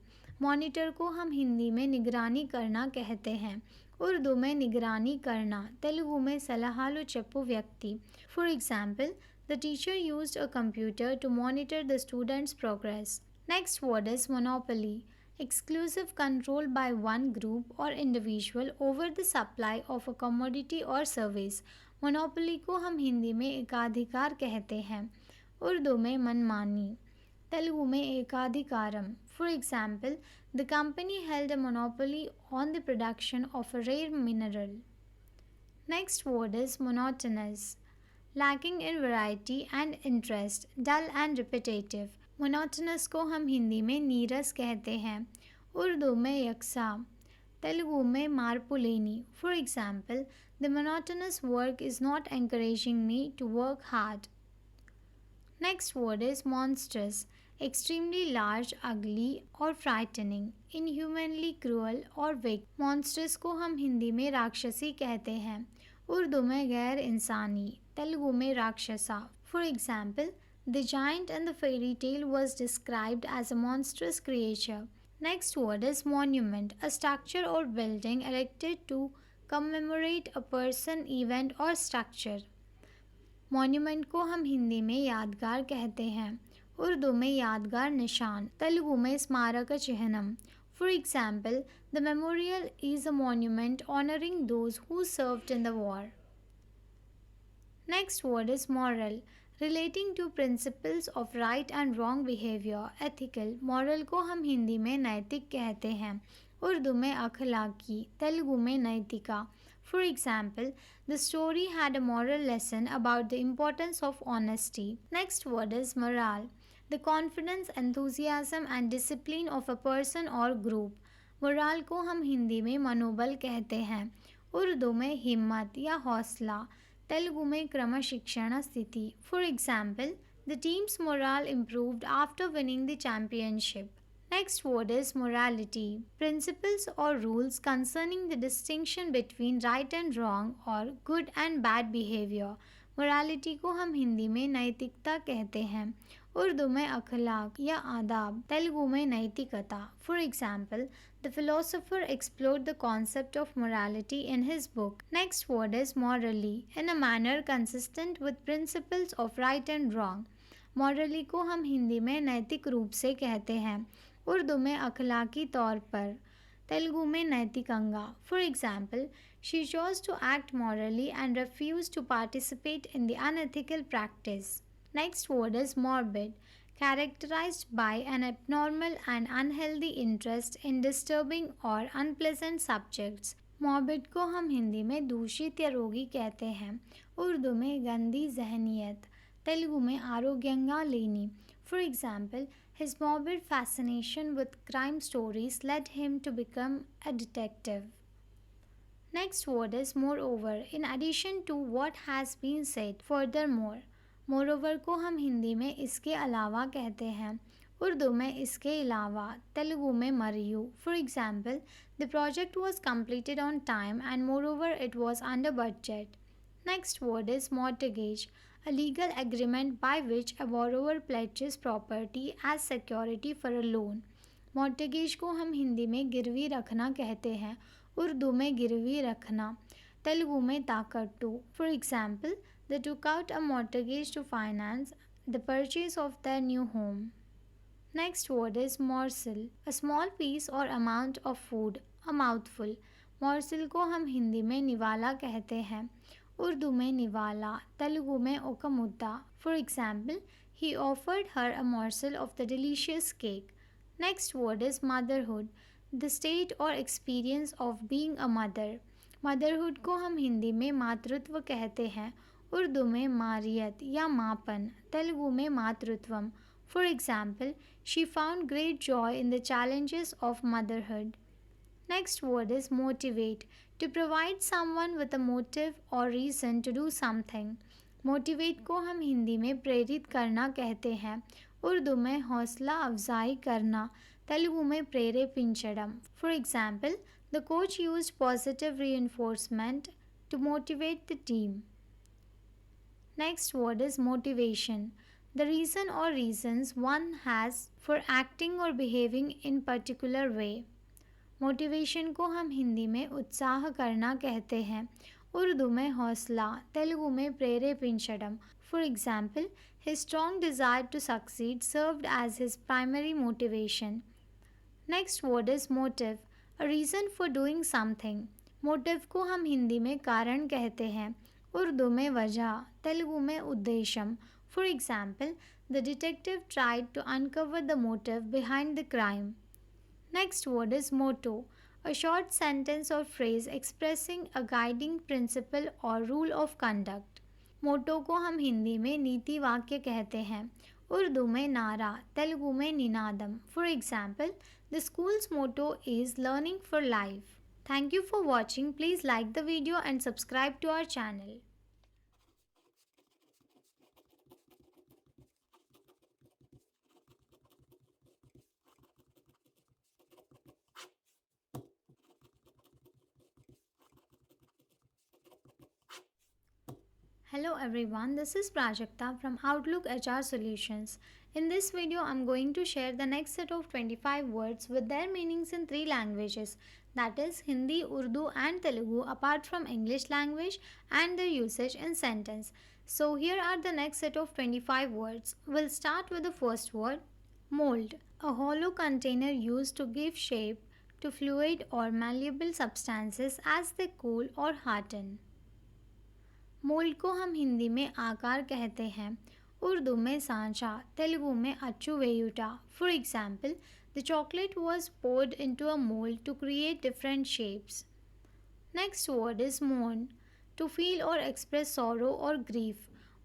Monitor को हम हिंदी में निगरानी करना कहते हैं, उर्दू में निगरानी करना, तेलुगु में सलाहालु चेप्पु व्यक्ति. For example, the teacher used a computer to monitor the students progress. Next word is monopoly, exclusive control by one group or individual over the supply of a commodity or service. Monopoly को हम हिंदी में एकाधिकार कहते हैं, उर्दू में मनमानी, तेलुगु में एकाधिकारम. For example, the company held a monopoly on the production of a rare mineral. Next word is monotonous, lacking in variety and interest, dull and repetitive. Monotonous को हम हिंदी में नीरस कहते हैं, उर्दू में यकसा, तेलुगु में मारपुलेनी. For example, the monotonous work is not encouraging me to work hard. Next word is monstrous, extremely large, ugly और frightening, inhumanly cruel और weak. मॉन्स्टर्स को हम हिंदी में राक्षसी कहते हैं, उर्दू में गैर इंसानी, तेलुगु में राक्षसा. For example, the giant in the fairy tale was described as a monstrous creature. Next word is monument, a structure or building erected to commemorate a person, event or structure. Monument को हम हिंदी में यादगार कहते हैं, उर्दू में यादगार निशान, तेलुगु में स्मारक चिह्नम. For example, the memorial is a monument honouring those who served in the war. Next word is moral, relating to principles of right and wrong behaviour, ethical. Moral को हम हिंदी में नैतिक कहते हैं, उर्दू में अखलाकी, तेलुगु में नैतिका. For example, the story had a moral lesson about the importance of honesty. Next word is morale, the confidence, enthusiasm and discipline of a person or group. Morale को हम हिंदी में मनोबल कहते हैं, उर्दू में हिम्मत या हौसला, तेलुगु में क्रमशिक्षण स्थिति. For example, the team's morale improved after winning the championship. Next word is morality, principles or rules concerning the distinction between right and wrong or good and bad behavior. Morality को हम हिंदी में नैतिकता कहते हैं, उर्दू में अखलाक या आदाब, तेलुगु में नैतिकता. For example, the philosopher explored the concept of morality in his book. Next word is morally, in a manner consistent with principles of right and wrong. Morally को हम हिंदी में नैतिक रूप से कहते हैं, उर्दू में अखलाकी तौर पर, तेलुगु में नैतिकंगा. For example, she chose to act morally and refused to participate in the unethical practice. Next word is morbid, characterized by an abnormal and unhealthy interest in disturbing or unpleasant subjects. Morbid को हम हिंदी में दूषित या रोगी कहते हैं. उर्दू में गंदी जहनियत. तेलुगु में आरोग्यंगा लेनी. For example, his morbid fascination with crime stories led him to become a detective. Next word is moreover. In addition to what has been said, furthermore. Moreover को हम हिंदी में इसके अलावा कहते हैं. उर्दू में इसके अलावा. तेलुगु में मरियू. For example, the project was completed on time and moreover it was under budget. Next word is mortgage, a legal agreement by which a borrower pledges property as security for a loan. Mortgage को हम हिंदी में गिरवी रखना कहते हैं. उर्दू में गिरवी रखना. तेलुगु में ताकट्टू. For example, they took out a mortgage to finance the purchase of their new home. Next word is morsel, a small piece or amount of food, a mouthful. morsel को हम हिंदी में निवाला कहते हैं. उर्दू में निवाला. तेलुगु में ओका मुद्दा. For example, he offered her a morsel of the delicious cake. Next word is motherhood, the state or experience of being a mother. Motherhood को हम हिंदी में मातृत्व कहते हैं. उर्दू में मारियत या मापन. तेलुगु में मातृत्वम. For example, she found great joy in the challenges of motherhood. Next word is motivate, to provide someone with a motive or reason to do something. Motivate को हम हिंदी में प्रेरित करना कहते हैं. उर्दू में हौसला अफजाई करना. तेलुगु में प्रेरेपिंचडम. For example, the coach used positive reinforcement to motivate the team. Next word is motivation, the reason or reasons one has for acting or behaving in particular way. Motivation को हम हिंदी में उत्साह करना कहते हैं. उर्दू में हौसला. तेलुगु में प्रेरेपिंचडम. For example, his strong desire to succeed served as his primary motivation. Next word is motive, a reason for doing something. Motive को हम हिंदी में कारण कहते हैं. उर्दू में वजह. तेलुगु में उद्देश्यम. For example, the detective tried to uncover the motive behind the crime. Next word is motto, a short sentence or phrase expressing a guiding principle or rule of conduct. मोटो को हम हिंदी में नीति वाक्य कहते हैं. उर्दू में नारा. तेलुगु में निनादम. For example, the school's motto is learning for life. Thank you for watching. Please like the video and subscribe to our channel. Hello everyone, this is Prajakta from Outlook HR Solutions. In this video, I'm going to share the next set of 25 words with their meanings in 3 languages, that is Hindi, Urdu and Telugu, apart from English language and their usage in sentence. So here are the next set of 25 words. We'll start with the first word, mold, a hollow container used to give shape to fluid or malleable substances as they cool or harden. Mould को हम हिंदी में आकार कहते हैं. उर्दू में सांचा. तेलुगु में अच्चू वेयुटा. For example, the chocolate was poured into a mold to create different shapes. Next word is mourn, to feel or express sorrow or grief.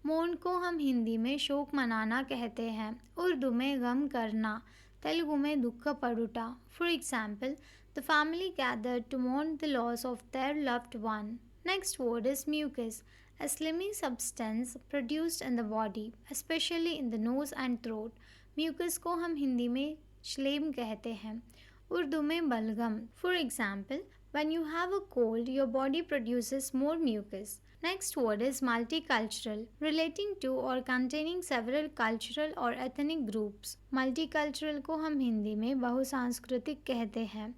mourn को हम हिंदी में शोक मनाना कहते हैं. उर्दू में गम करना. तेलुगु में दुख पड़ुटा. For example, the family gathered to mourn the loss of their loved one. Next word is mucus, a slimy substance produced in the body, especially in the nose and throat. Mucus को हम हिंदी में श्लेम कहते हैं. उर्दू में बलगम. For example, when you have a cold, your body produces more mucus. Next word is multicultural, relating to or containing several cultural or ethnic groups. Multicultural को हम हिंदी में बहुसांस्कृतिक कहते हैं.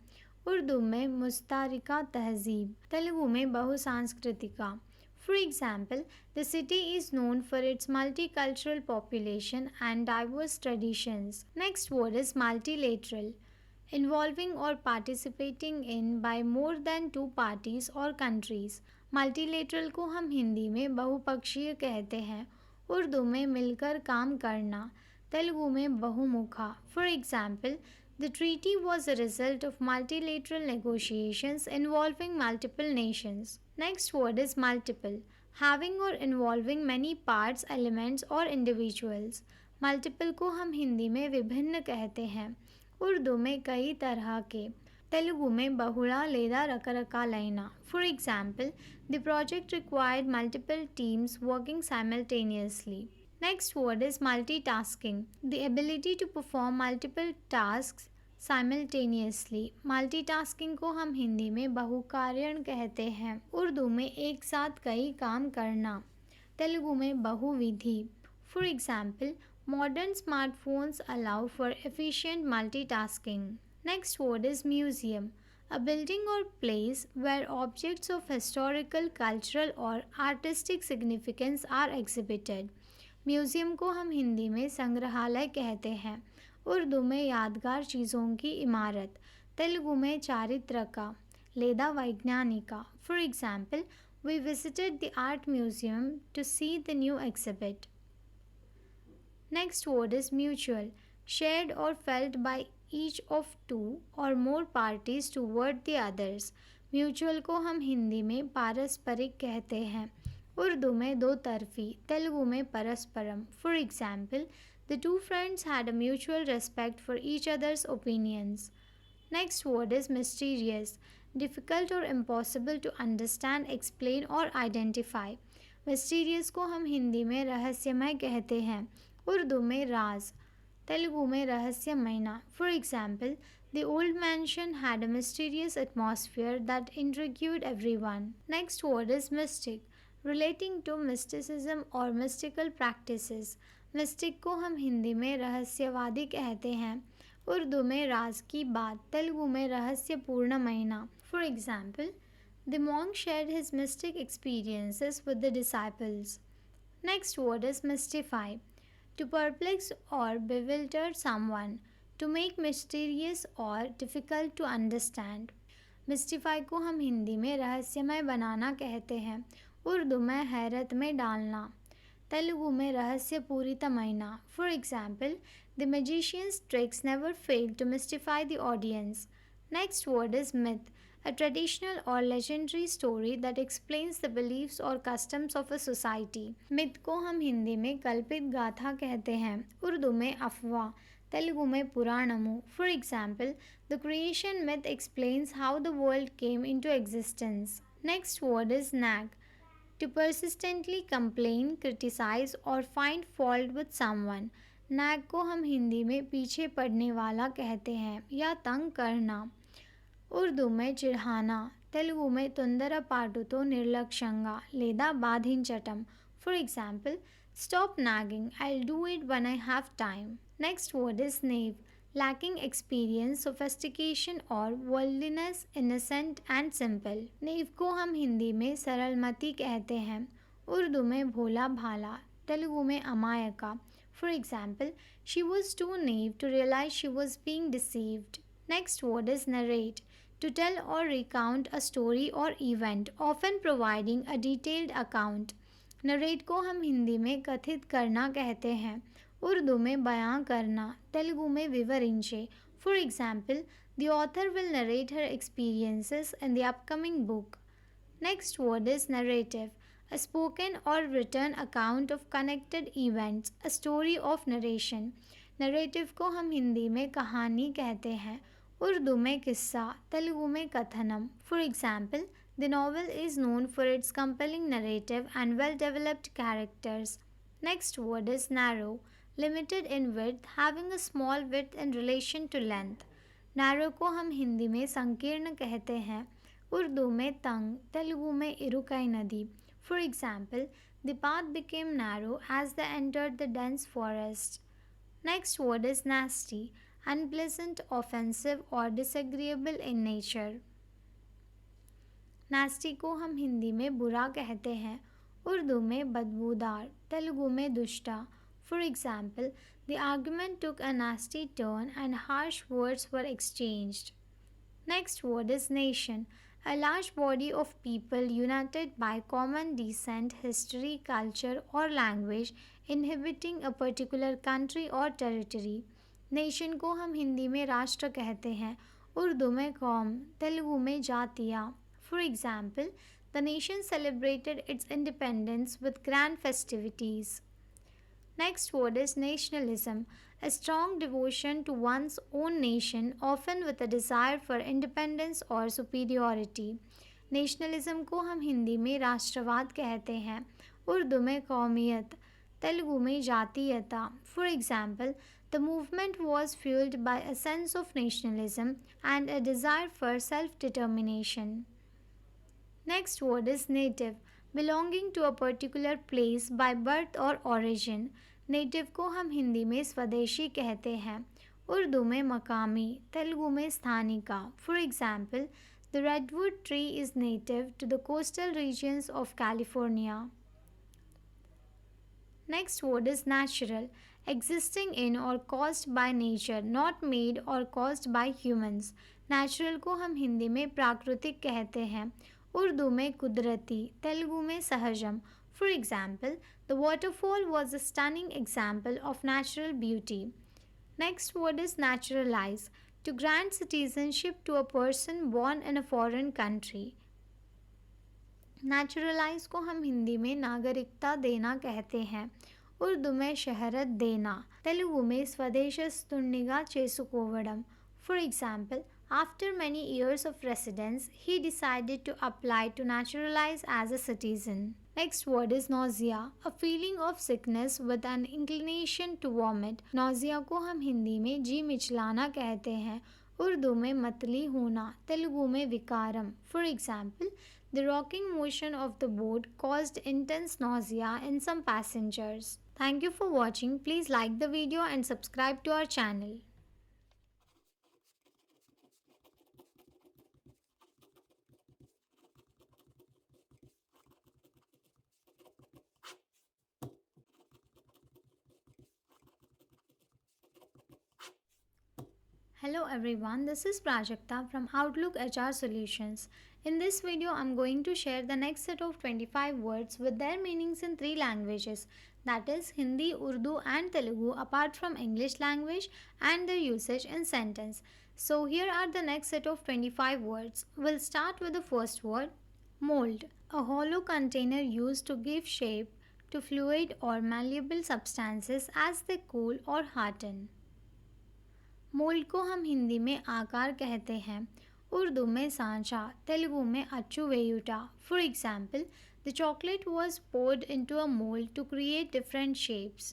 उर्दू में मुस्तारिका तहजीब. तेलुगु में बहुसांस्कृतिका. For example, the city is known for its multicultural population and diverse traditions. Next word is multilateral, involving or participating in by more than two parties or countries. Multilateral को हम हिंदी में बहुपक्षीय कहते हैं, उर्दू में मिलकर काम करना, तेलुगु में बहुमुखा. For example, the treaty was a result of multilateral negotiations involving multiple nations. Next word is multiple, having or involving many parts, elements or individuals. Multiple को हम हिंदी में विभिन्न कहते हैं, उर्दू में कई तरह के, तेलुगु में बहुड़ा లేదా రకరకాలైన. For example, the project required multiple teams working simultaneously. Next word is multitasking, the ability to perform multiple tasks simultaneously. Multitasking को हम हिंदी में बहुकार्यण कहते हैं, उर्दू में एक साथ कई काम करना, तेलुगु में बहुविधि. For example, modern smartphones allow for efficient multitasking. Next word is museum, a building or place where objects of historical, cultural or artistic significance are exhibited. Museum को हम हिंदी में संग्रहालय कहते हैं, उर्दू में यादगार चीज़ों की इमारत, तेलुगु में चारित्रिका లేదా వైజ్ఞానిక. For example, we visited the art museum to see the new exhibit. Next word is mutual, shared or felt by each of two or more parties toward the others. Mutual को हम हिंदी में पारस्परिक कहते हैं, उर्दू में दो तरफी, तेलुगु में परस्परम. For example, the two friends had a mutual respect for each other's opinions. Next word is mysterious, difficult or impossible to understand, explain or identify. Mysterious को हम हिंदी में रहस्यमय कहते हैं, उर्दू में राज, तेलुगु में रहस्यमयना. For example, the old mansion had a mysterious atmosphere that intrigued everyone. Next word is mystic, relating to mysticism or mystical practices. Mystic को हम हिंदी में रहस्यवादी कहते हैं, उर्दू में राज की बात, तेलुगु में रहस्यपूर्ण महीना. For example, the monk shared his mystic experiences with the disciples. Next word is mystify, to perplex or bewilder someone, to make mysterious or difficult to understand. Mystify को हम हिंदी में रहस्यमय बनाना कहते हैं, उर्दू में हैरत में डालना, तेलुगु में रहस्यपूरितमयना. For example, the magician's tricks never failed to mystify the audience. Next word is myth, a traditional or legendary story that explains the beliefs or customs of a society. Myth को हम हिंदी में कल्पित गाथा कहते हैं, उर्दू में अफवाह, तेलुगु में पुराणमु. For example, the creation myth explains how the world came into existence. Next word is nag, to persistently complain, criticize or find fault with someone. nag को हम हिंदी में पीछे पड़ने वाला कहते हैं या तंग करना, ఉర్దూ में చిढ़ाना, తెలుగు में తొందరపాటుతో నిర్లక్ష్యంగా లేదా బాధించటం. For example, stop nagging, I'll do it when I have time. Next word is naive, lacking experience, sophistication or worldliness, innocent and simple. naive को हम हिंदी में सरलमती कहते हैं, उर्दू में भोला भाला, तेलुगु में अमायका. For example, she was too naive to realize she was being deceived. Next word is narrate, to tell or recount a story or event, often providing a detailed account. Narrate को हम हिंदी में कथित करना कहते हैं, उर्दू में बयां करना, तेलुगु में विवरिंचे. For example, the author will narrate her experiences in the upcoming book. Next word is narrative, a spoken or written account of connected events, a story of narration. Narrative को हम हिंदी में कहानी कहते हैं, उर्दू में किस्सा, तेलुगु में कथनम. For example, the novel is known for its compelling narrative and well-developed characters. Next word is narrow, limited in width, having a small width in relation to length. Narrow को हम हिंदी में संकीर्ण कहते हैं, उर्दू में तंग, तेलुगु में इरुकई नदी. For example, the path became narrow as they entered the dense forest. Next word is nasty, unpleasant, offensive or disagreeable in nature. Nasty को हम हिंदी में बुरा कहते हैं, उर्दू में बदबूदार, तेलुगु में दुष्टा. For example, the argument took a nasty turn and harsh words were exchanged. Next word is nation. A large body of people united by common descent, history, culture, or language inhabiting a particular country or territory. Nation को हम हिंदी में राष्ट्र कहते हैं, उर्दू में कौम, तेलुगु में जातिया. For example, the nation celebrated its independence with grand festivities. Next word is nationalism, a strong devotion to one's own nation, often with a desire for independence or superiority. Nationalism को हम हिंदी में राष्ट्रवाद कहते हैं, उर्दू में कौमियत, तेलुगु में जातीयता. For example, the movement was fuelled by a sense of nationalism and a desire for self determination. Next word is native, belonging to a particular place by birth or origin. Native को हम हिंदी में स्वदेशी कहते हैं, उर्दू में मकामी, तेलुगु में स्थानिका. For example, the redwood tree is native to the coastal regions of California. Next word is natural, existing in or caused by nature, not made or caused by humans. Natural को हम हिंदी में प्राकृतिक कहते हैं, उर्दू में कुदरती, तेलुगु में सहजम. For example, the waterfall was a stunning example of natural beauty. Next word is naturalize, to grant citizenship to a person born in a foreign country. Neutralise को हम हिंदी में नागरिकता देना कहते हैं, उर्दू में शहरत देना, तेलुगु में स्वदेशस्तुन्निगा చేసుకోవడం. For example, after many years of residence, he decided to apply to naturalize as a citizen. Next word is nausea, a feeling of sickness with an inclination to vomit. nausea को हम हिंदी में जी मिचलाना कहते हैं, उर्दू में मतली होना, तेलुगु में विकारम. For example, the rocking motion of the boat caused intense nausea in some passengers. Thank you for watching. Please like the video and subscribe to our channel. Hello everyone, this is Prajakta from Outlook HR Solutions. In this video, I'm going to share the next set of 25 words with their meanings in 3 languages, that is Hindi, Urdu and Telugu, apart from English language and their usage in sentence. So here are the next set of 25 words. We'll start with the first word, mold, a hollow container used to give shape to fluid or malleable substances as they cool or harden. Mould को हम हिंदी में आकार कहते हैं, उर्दू में सांचा, तेलुगु में अच्चू वेयुटा. For example, the chocolate was poured into a mold to create different shapes.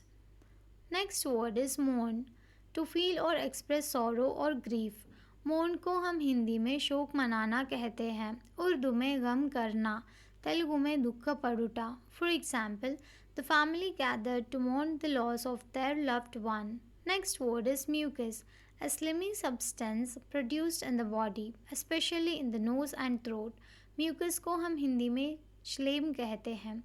Next word is mourn, to feel or express sorrow or grief. मोर्न को हम हिंदी में शोक मनाना कहते हैं, उर्दू में गम करना, तेलुगु में दुख पड़ुटा. For example, the family gathered to mourn the loss of their loved one. Next word is mucus, a slimy substance produced in the body, especially in the nose and throat. Mucus को हम हिंदी में श्लेम कहते हैं,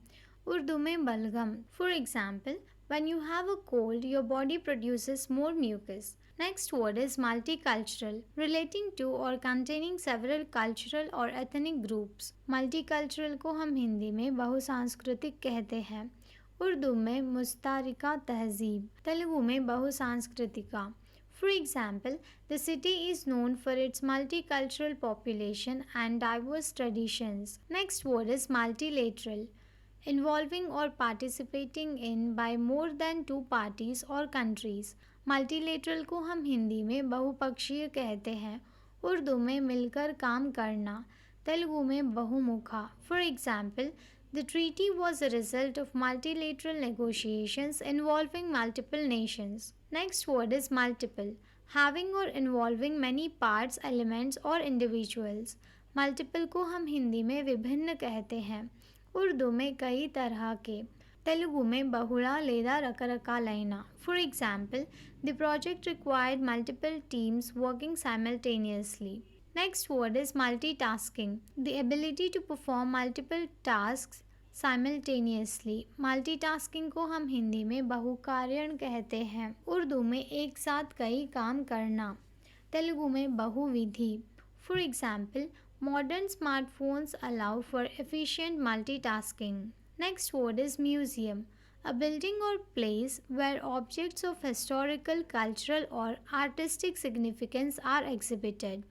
उर्दू में बलगम. For example, when you have a cold, your body produces more mucus. Next word is multicultural, relating to or containing several cultural or ethnic groups. Multicultural को हम हिंदी में बहुसांस्कृतिक कहते हैं, उर्दू में मुस्तारिका तहजीब, तेलुगु में बहुसांस्कृतिका. For example, the city is known for its multicultural population and diverse traditions. Next word is multilateral, involving or participating in by more than 2 parties or countries. Multilateral को हम हिंदी में बहुपक्षीय कहते हैं, उर्दू में मिलकर काम करना, तेलुगु में बहुमुखा. For example, the treaty was a result of multilateral negotiations involving multiple nations. Next word is multiple, having or involving many parts, elements or individuals. Multiple को हम हिंदी में विभिन्न कहते हैं, उर्दू में कई तरह के, तेलुगु में बहुड़ा లేదా రకరకాలైన. For example, the project required multiple teams working simultaneously. Next word is multitasking, the ability to perform multiple tasks simultaneously. Multitasking को हम हिंदी में बहुकार्यण कहते हैं। उर्दू में एक साथ कई काम करना। तेलुगु में बहुविधि। For example, modern smartphones allow for efficient multitasking. Next word is museum, a building or place where objects of historical, cultural or artistic significance are exhibited.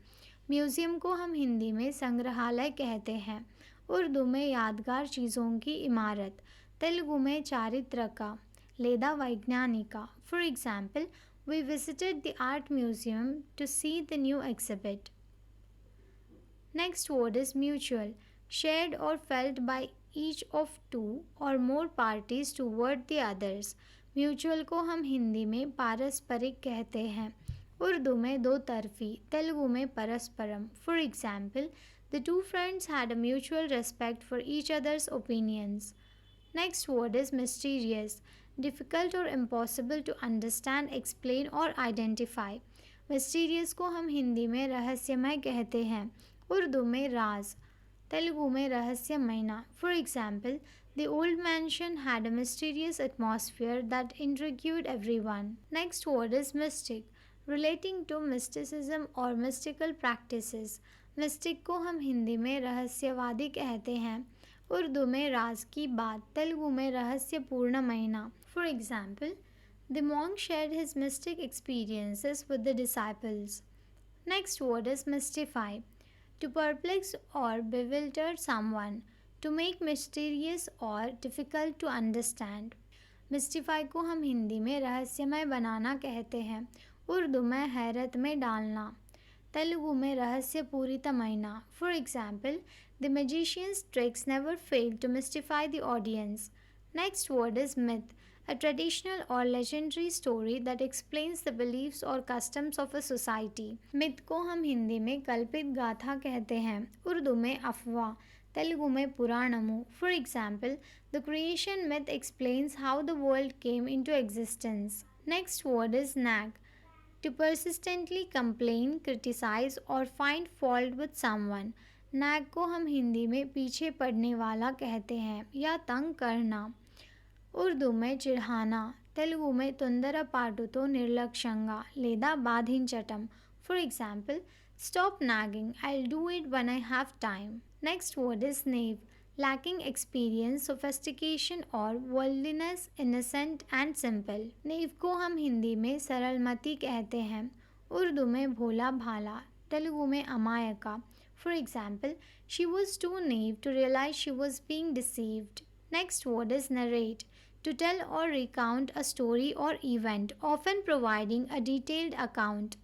Museum को हम हिंदी में संग्रहालय कहते हैं। उर्दू में यादगार चीज़ों की इमारत। तेलुगु में चारित्रिका లేదా వైజ్ఞానిక. For example, we visited the art museum to see the new exhibit. Next word is mutual, shared or felt by each of two or more parties toward the others. Mutual को हम हिंदी में पारस्परिक कहते हैं। उर्दू में दो तरफी, तेलुगु में परस्परम. For example, the two friends had a mutual respect for each others opinions. Next word is mysterious, difficult और इम्पॉसिबल टू अंडरस्टैंड, एक्सप्लेन और आइडेंटिफाई. मिस्टीरियस को हम हिंदी में रहस्यमय कहते हैं। उर्दू में राज, तेलुगु में रहस्यमयना. For example, the old mansion had a mysterious atmosphere that intrigued everyone. Next word is mystic, relating to mysticism और मिस्टिकल प्रैक्टिसेस. मिस्टिक को हम हिंदी में रहस्यवादी कहते हैं। उर्दू में राज की बात, तेलुगु में रहस्यपूर्ण महीना. For example, the monk shared his mistake experiences with the disciples. Next word is mystify, to perplex or bewilder someone, to make mysterious or difficult to understand. Mystify को हम हिंदी में रहस्यमय बनाना कहते हैं। उर्दू में हैरत में डालना, तेलुगु में रहस्यपूरितमयना. For example, the magician's tricks never fail to mystify the audience. Next word is myth, a traditional or legendary story that explains the beliefs or customs of a society. Myth को हम हिंदी में कल्पित गाथा कहते हैं। उर्दू में अफवाह, तेलुगु में पुराणमु. For example, the creation myth explains how the world came into existence. Next word is nag, to persistently complain, criticize or find fault with someone. nag को हम हिंदी में पीछे पड़ने वाला कहते हैं या तंग करना. ఉర్దూ में చిర్హానా, తెలుగు में తొందరపాటుతో నిర్లక్ష్యంగా లేదా బాధించటం. For example, stop nagging, I'll do it when I have time. Next word is naive, lacking experience, sophistication और worldliness, innocent and simple. Naive को हम हिंदी में सरलमती कहते हैं। उर्दू में भोला भाला, तेलुगु में अमायका. For example, she was too naive to realize she was being deceived. Next word is narrate, to tell or recount a story or event, often providing a detailed account.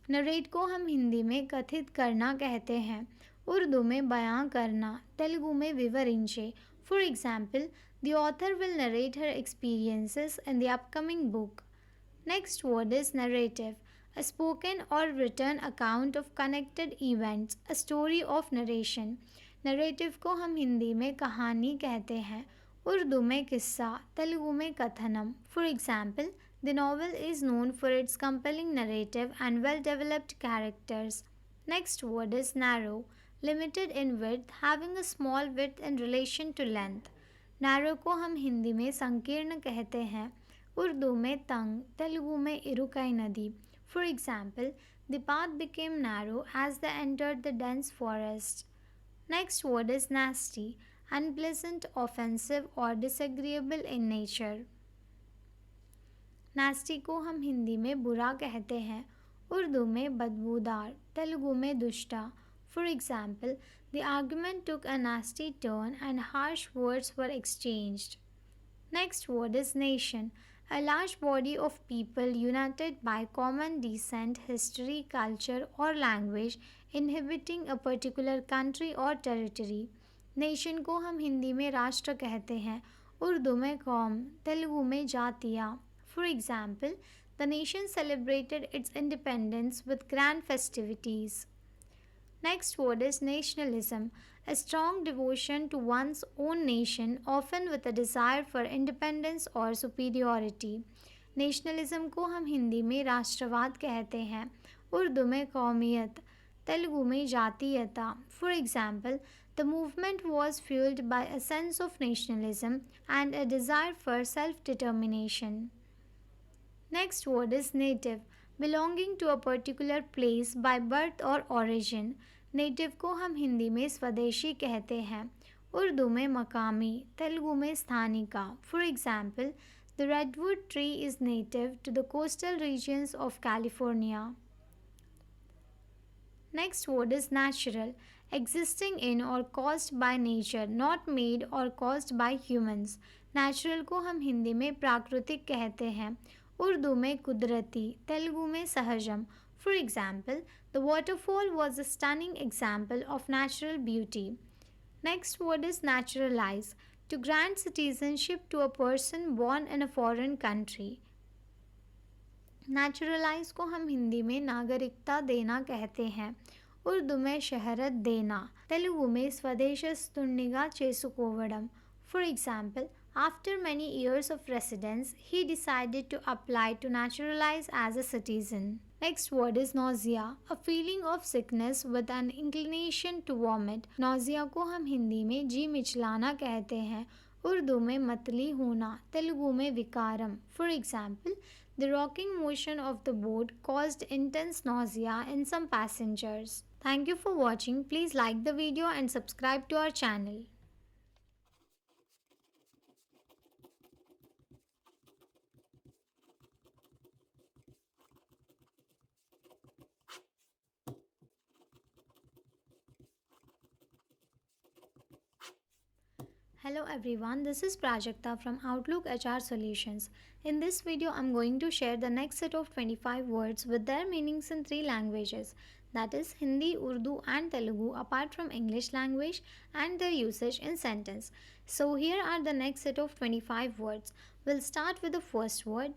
Narrate को हम हिंदी में कथित करना कहते हैं। उर्दू में बयां करना, तेलुगु में विवरिंचे. For example, the author will narrate her experiences in the upcoming book. Next word is narrative, a spoken or written account of connected events, a story of narration. Narrative को हम हिंदी में कहानी कहते हैं। उर्दू में किस्सा, तेलुगु में कथनम. For example, the novel is known for its compelling narrative and well developed characters. Next word is narrow, limited in width, having a small width in relation to length. Narrow को हम हिंदी में संकीर्ण कहते हैं। उर्दू में तंग, तेलुगु में इरुकई नदी. For example, the path became narrow as they entered the dense forest. Next word is nasty, unpleasant, offensive or disagreeable in nature. Nasty को हम हिंदी में बुरा कहते हैं। उर्दू में बदबूदार, तेलुगु में दुष्टा. For example, the argument took a nasty turn and harsh words were exchanged. Next word is nation, a large body of people united by common descent, history, culture or language, inhabiting a particular country or territory. Nation को हम हिंदी में राष्ट्र कहते हैं। उर्दू में कौम, तेलुगु में जातिया. For example, the nation celebrated its independence with grand festivities. Next word is nationalism, a strong devotion to one's own nation, often with a desire for independence or superiority. Nationalism को हम हिंदी में राष्ट्रवाद कहते हैं। उर्दू में कौमियत, तेलुगु में जातीयता. For example, the The movement was fueled by a sense of nationalism and a desire for self determination. Next word is native, belonging to a particular place by birth or origin. Native को हम हिंदी में स्वदेशी कहते हैं, उर्दू में मकामी, तेलुगु में स्थानिका. For example, the redwood tree is native to the coastal regions of California. Next word is natural, existing in or caused by nature, not made or caused by humans. Natural को हम हिंदी में प्राकृतिक कहते हैं, उर्दू में कुदरती, तेलुगु में सहजम. For example, the waterfall was a stunning example of natural beauty. Next word is naturalize, to grant citizenship to a person born in a foreign country. Neutralise को हम हिंदी में नागरिकता देना कहते हैं, उर्दू में शहरत देना, तेलुगु में स्वदेशस्तुन्निगा చేసుకోవడం. For example, after many years of residence, he decided to apply to naturalize as a citizen. Next word is nausea, a feeling of sickness with an inclination to vomit. nausea को हम हिंदी में जी मिचलाना कहते हैं, उर्दू में मतली होना, तेलुगु में विकारम. For example, the rocking motion of the boat caused intense nausea in some passengers. Thank you for watching. Please like the video and subscribe to our channel. Hello everyone, this is Prajakta from Outlook HR Solutions. In this video, I'm going to share the next set of 25 words with their meanings in 3 languages, that is Hindi, Urdu and Telugu, apart from English language, and their usage in sentence. So here are the next set of 25 words. We'll start with the first word,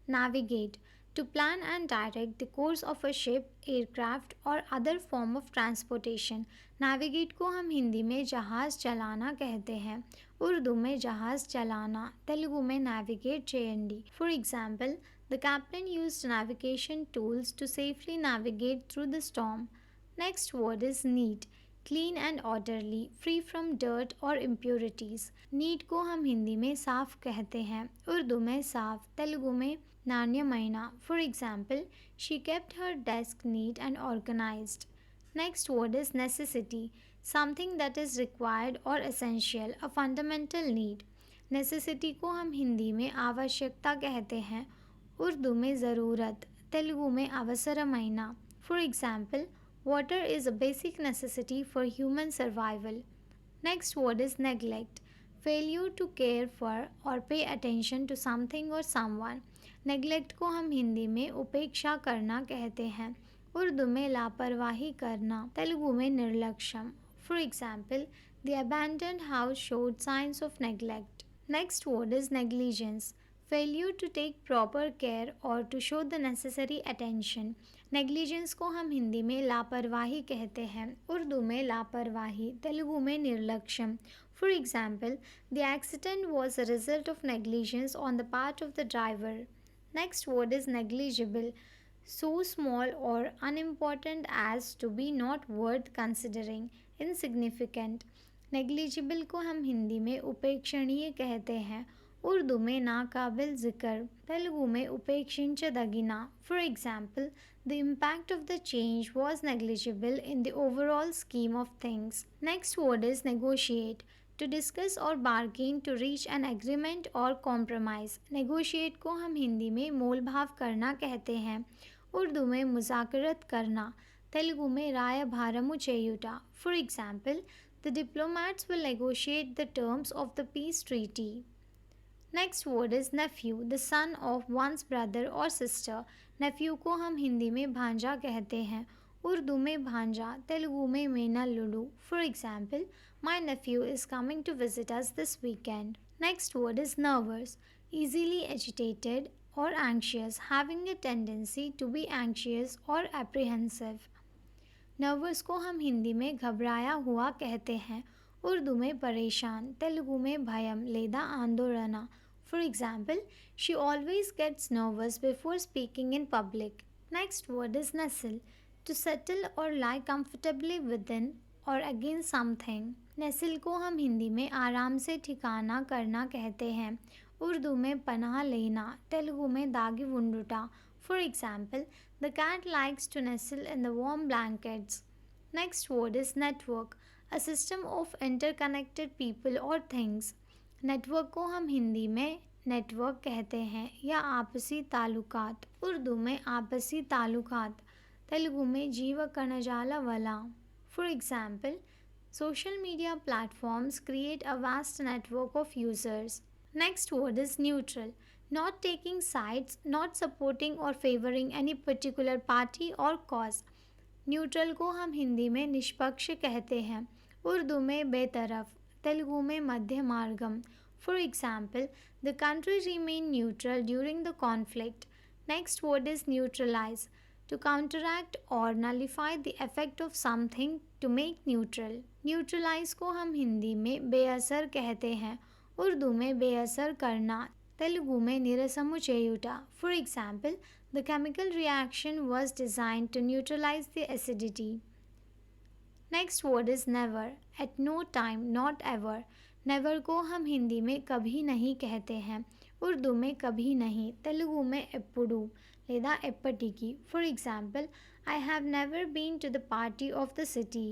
navigate. To plan and direct the course of a ship, aircraft or other form of transportation. Navigate को हम हिंदी में जहाज़ चलाना कहते हैं, उर्दू में जहाज़ चलाना, तेलुगु में navigate చేయండి. For example, the captain used navigation tools to safely navigate through the storm. Next word is neat, clean and orderly, free from dirt or impurities. Neat को हम हिंदी में साफ कहते हैं, उर्दू में साफ, तेलुगु में नान्यमयना. For example, she kept her desk neat and organized. Next word is necessity, something that is required or essential, a fundamental need. Necessity को हम हिंदी में आवश्यकता कहते हैं, उर्दू में ज़रूरत, तेलुगु में अवसरमैना. For example, water is a basic necessity for human survival. Next word is neglect, failure to care for or pay attention to something or someone. Neglect को हम हिंदी में उपेक्षा करना कहते हैं, उर्दू में लापरवाही करना, तेलुगु में निर्लक्ष्यम. For example, the abandoned house showed signs of neglect. Next word is negligence, failure to take proper care और to show the necessary attention. Negligence को हम हिंदी में लापरवाही कहते हैं, उर्दू में लापरवाही, तेलुगु में निर्लक्ष्यम. For example, the accident was a result of negligence on the part of the driver. Next word is negligible, so small or unimportant as to be not worth considering, insignificant. Negligible को हम हिंदी में उपेक्षणीय कहते हैं, उर्दू में नाकाबिल जिक्र, तेलुगु में उपेक्षिंचदगिना. For example, the impact of the change was negligible in the overall scheme of things. Next word is negotiate, to discuss or bargain to reach an agreement or compromise. Negotiate को हम हिंदी में मोल भाव करना कहते हैं, उर्दू में मुज़ाकरत करना, तेलुगु में राय भारमु चेयुटा. For example, the diplomats will negotiate the terms of the peace treaty. Next word is nephew, the son of one's brother or sister. Nephew को हम हिंदी में भांजा कहते हैं, उर्दू में भांजा, तेलुगु में मेना Lulu. For example, my nephew is coming to visit us this weekend. Next word is nervous, easily agitated or anxious, having a tendency to be anxious or apprehensive. Nervous को हम हिंदी में घबराया हुआ कहते हैं, उर्दू में परेशान, तेलुगु में भयम लेदा आंदोलना. For example, she always gets nervous before speaking in public. Next word is nestle, to settle or lie comfortably within और अगेंस्ट समथिंग। नस्ल को हम हिंदी में आराम से ठिकाना करना कहते हैं, उर्दू में पनाह लेना, तेलुगु में दागी वुंडुटा। For example, the cat likes to nestle in the warm blankets. Next word is network, a system of interconnected people or things. Network को हम हिंदी में नेटवर्क कहते हैं या आपसी ताल्लुकात, उर्दू में आपसी ताल्लुकात, तेलुगु में जीव कणजाला वला। For example, social media platforms create a vast network of users. Next word is neutral, not taking sides, not supporting or favoring any particular party or cause. Neutral को हम हिंदी में निष्पक्ष कहते हैं, उर्दू में बेतरफ, तेलुगु में मध्य मार्गम। For example, the country remain neutral during the conflict. Next word is neutralise, to counteract और nullify the effect of something, to make neutral. Neutralise को हम हिंदी में बेअसर कहते हैं, उर्दू में बेअसर करना, तेलुगु में निरसमु చేయుట। For example, the chemical reaction was designed to neutralize the acidity. Next word is never, at no time, not ever. Never को हम हिंदी में कभी नहीं कहते हैं, उर्दू में कभी नहीं, तेलुगु में एప్పుడు లేదా ఎప్పటికీ। For example, I have never been to the party of the city.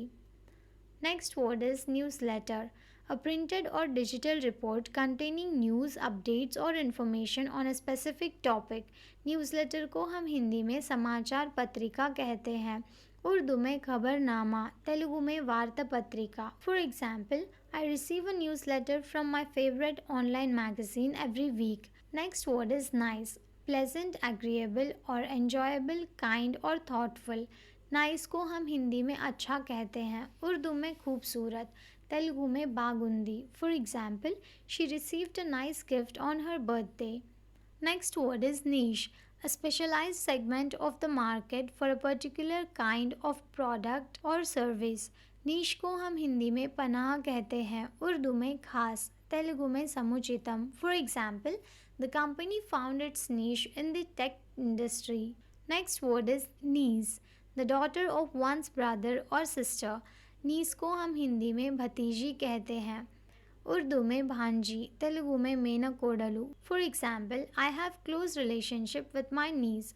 Next word is newsletter, a printed or digital report containing news, updates or information on a specific topic. Newsletter को हम हिंदी में समाचार पत्रिका कहते हैं, उर्दू में खबरनामा, तेलुगु में वार्ता पत्रिका। For example, I receive a newsletter from my favourite online magazine every week. Next word is nice, pleasant, agreeable और एन्जॉयबल, काइंड और थॉटफुल। नाइस को हम हिंदी में अच्छा कहते हैं, उर्दू में खूबसूरत, तेलुगु में बागुंदी। For example, she received a nice gift on her birthday. Next word is niche, a specialized segment of the market for a particular kind of product or service. niche को हम हिंदी में पनाह कहते हैं, उर्दू में खास, तेलुगु में समुचितम। For example, the company found its niche in the tech industry. Next word is niece, the daughter of one's brother or sister. niece को हम हिंदी में भतीजी कहते हैं, उर्दू में भांजी, तेलुगु में मेना कोडलू। For example, I have close relationship with my nieces.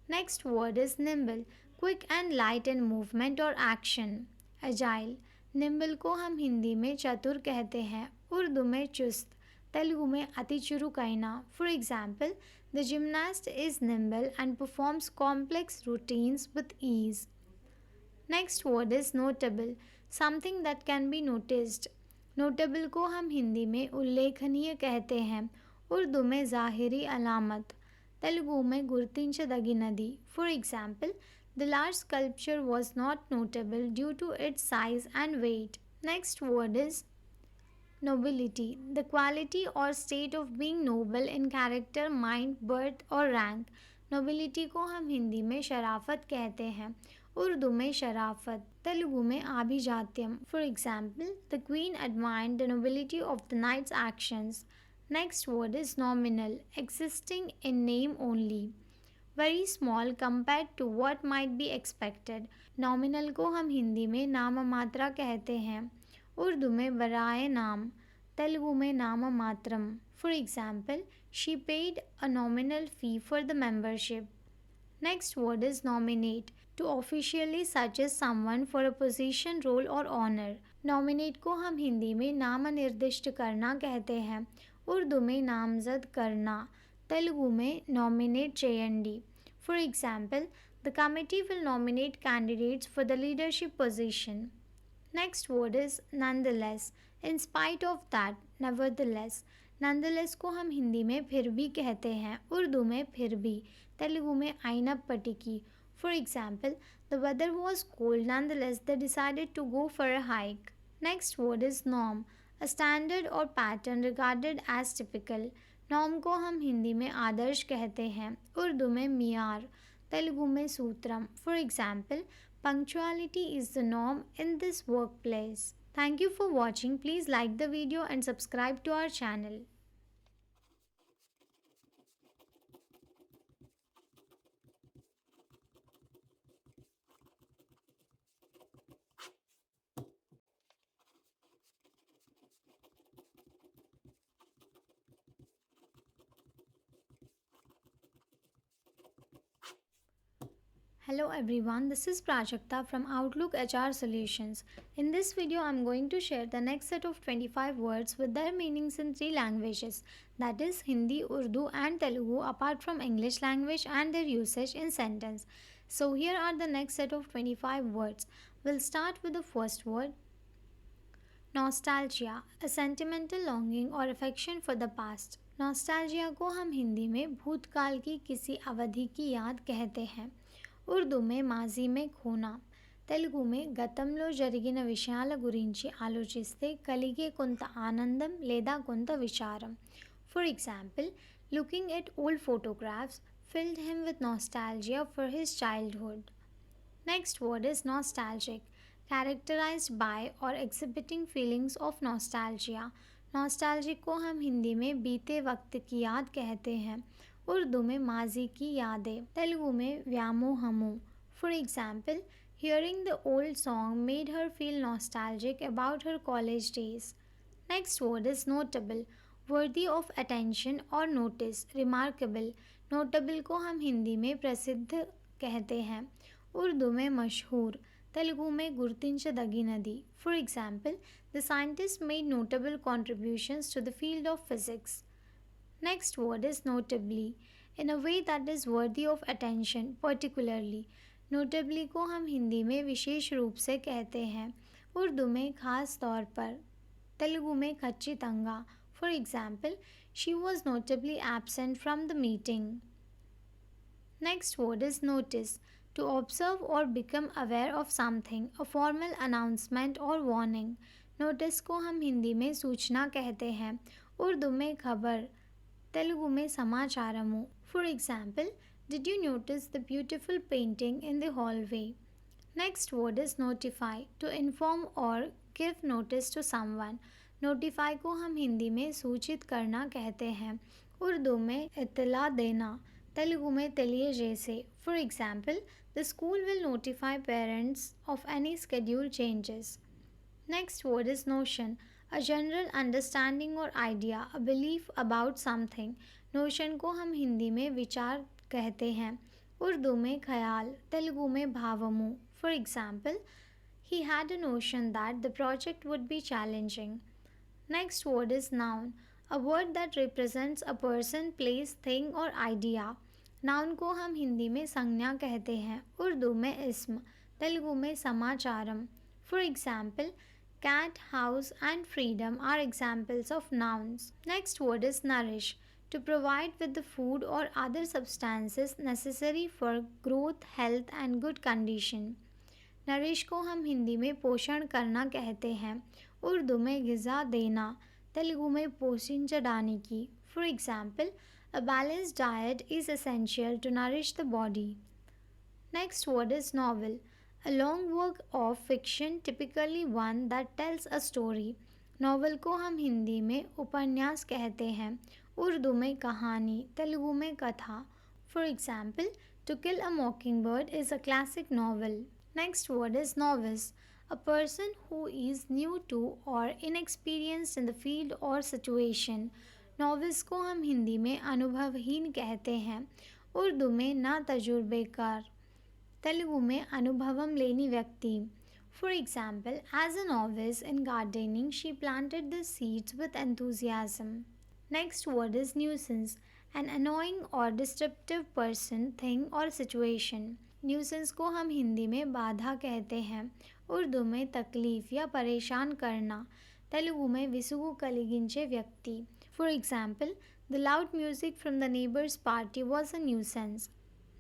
Next word is nimble, quick and light in movement और एक्शन, एजाइल। निम्बल को हम हिंदी में चतुर कहते हैं, उर्दू में चुस्त, तेलुगु में अति चुरुकैना। For example, the gymnast is nimble and performs complex routines with ease. Next word is notable, something that can be noticed. Notable को हम हिंदी में उल्लेखनीय कहते हैं, उर्दू में ज़ाहिरी अलामत, तेलुगु में गुर्तिंचदगिनदी। For example, the large sculpture was not notable due to its size and weight. Next word is nobility, the quality or state of being noble in character, mind, birth और rank. nobility को हम हिंदी में शराफत कहते हैं, उर्दू में शराफत, तेलुगु में आभिजात्यम। For example, the queen admired the nobility of the knight's actions. Next word is nominal, existing in name only, very small compared to what might be expected. nominal को हम हिंदी में नाम मात्रा कहते हैं, उर्दू में बराए नाम, तेलुगु में नाम मात्रम। For example, she paid a nominal fee for the membership. Next word is nominate, to officially suggest someone for a position, role और ऑनर। नॉमिनेट को हम हिंदी में नाम निर्दिष्ट करना कहते हैं, उर्दू में नामजद करना, तेलुगु में नॉमिनेट చేయండి। For example, the committee will nominate candidates for the leadership position. Next word is nonetheless, in spite of that, nevertheless. nonetheless को हम हिंदी में फिर भी कहते हैं, उर्दू में फिर भी, तेलुगु में आइनप्पटिकी। For example, the weather was cold, nonetheless they decided to go for a hike. Next word is norm, a standard or pattern regarded as typical. norm को हम हिंदी में आदर्श कहते हैं, उर्दू में मियार, तेलुगु में सूत्रम। For example, punctuality is the norm in this workplace. Thank you for watching. Please like the video and subscribe to our channel. Hello everyone, this is Prajakta from Outlook HR Solutions. In this video, I'm going to share the next set of 25 words with their meanings in three languages, that is Hindi, Urdu and Telugu, apart from English language and their usage in sentence. So here are the next set of 25 words. We'll start with the first word, nostalgia, a sentimental longing or affection for the past. Nostalgia को हम हिंदी में भूतकाल की किसी अवधि की याद कहते हैं. ఉర్దూ में మాజీ में खोना, తెలుగు में గతంలో జరిగిన విషయాల గురించి ఆలోచిస్తే కలిగే కొంత ఆనందం లేదా కొంత విచారం. For example, looking at old photographs filled him with nostalgia for his childhood. Next word is nostalgic, characterized by or exhibiting feelings of nostalgia. Nostalgic को हम हिंदी में बीते वक्त की याद कहते हैं. उर्दू में माजी की यादें, तेलुगु में व्यामोहमु. For example, hearing the old song made her feel nostalgic about her college days. Next word is notable, worthy of attention or notice, remarkable. Notable को हम हिंदी में प्रसिद्ध कहते हैं. उर्दू में मशहूर, तेलुगु में गुर्तिंचदगिनदी. For example, the scientist made notable contributions to the field of physics. Next word is notably, in a way that is worthy of attention, particularly. notably को हम हिंदी में विशेष रूप से कहते हैं. उर्दू में खास तौर पर, तेलुगु में खच्चितंगा. For example, she was notably absent from the meeting. Next word is notice, to observe or become aware of something, a formal announcement or warning. Notice को हम हिंदी में सूचना कहते हैं. उर्दू में खबर, तेलुगु में समाचारमु. For example, did you notice the beautiful painting in the hallway. Next word is notify, to inform or give notice to someone. Notify को हम हिंदी में सूचित करना कहते हैं. उर्दू में इत्तला देना, तेलुगु में తెలియజేసే. For example, the school will notify parents of any schedule changes. Next word is notion, a general understanding or idea, a belief about something. Notion को हम हिंदी में विचार कहते हैं. उर्दू में ख्याल, तेलुगु में भावमु. For example, he had a notion that the project would be challenging. Next word is noun, a word that represents a person, place, thing or idea. Noun को हम हिंदी में संज्ञा कहते हैं. उर्दू में इस्म, तेलुगु में समाचारम. For example, cat, house and freedom are examples of nouns. Next word is nourish, to provide with the food or other substances necessary for growth, health and good condition. Nourish को हम हिंदी में पोषण करना कहते हैं. उर्दू में ग़िज़ा देना, तेलुगु में पोषिंचడానికి. For example, a balanced diet is essential to nourish the body. Next word is novel, a long work of fiction, typically one that tells a story. Novel को हम हिंदी में उपन्यास कहते हैं. उर्दू में कहानी, तेलुगु में कथा. For example, To Kill a Mockingbird is a classic novel. Next word is novice, a person who is new to or inexperienced in the field or situation. Novice को हम हिंदी में अनुभवहीन कहते हैं. उर्दू में ना तजुर्बेकार, तेलुगु में अनुभवम लेनी व्यक्ति. For example, as a novice in gardening, she planted the seeds with enthusiasm. Next word is nuisance, an annoying or disruptive person, thing or situation. Nuisance को हम हिंदी में बाधा कहते हैं. उर्दू में तकलीफ या परेशान करना, तेलुगु में विసుగు కలిగించే వ్యక్తి. For example, the loud music from the neighbor's party was a nuisance.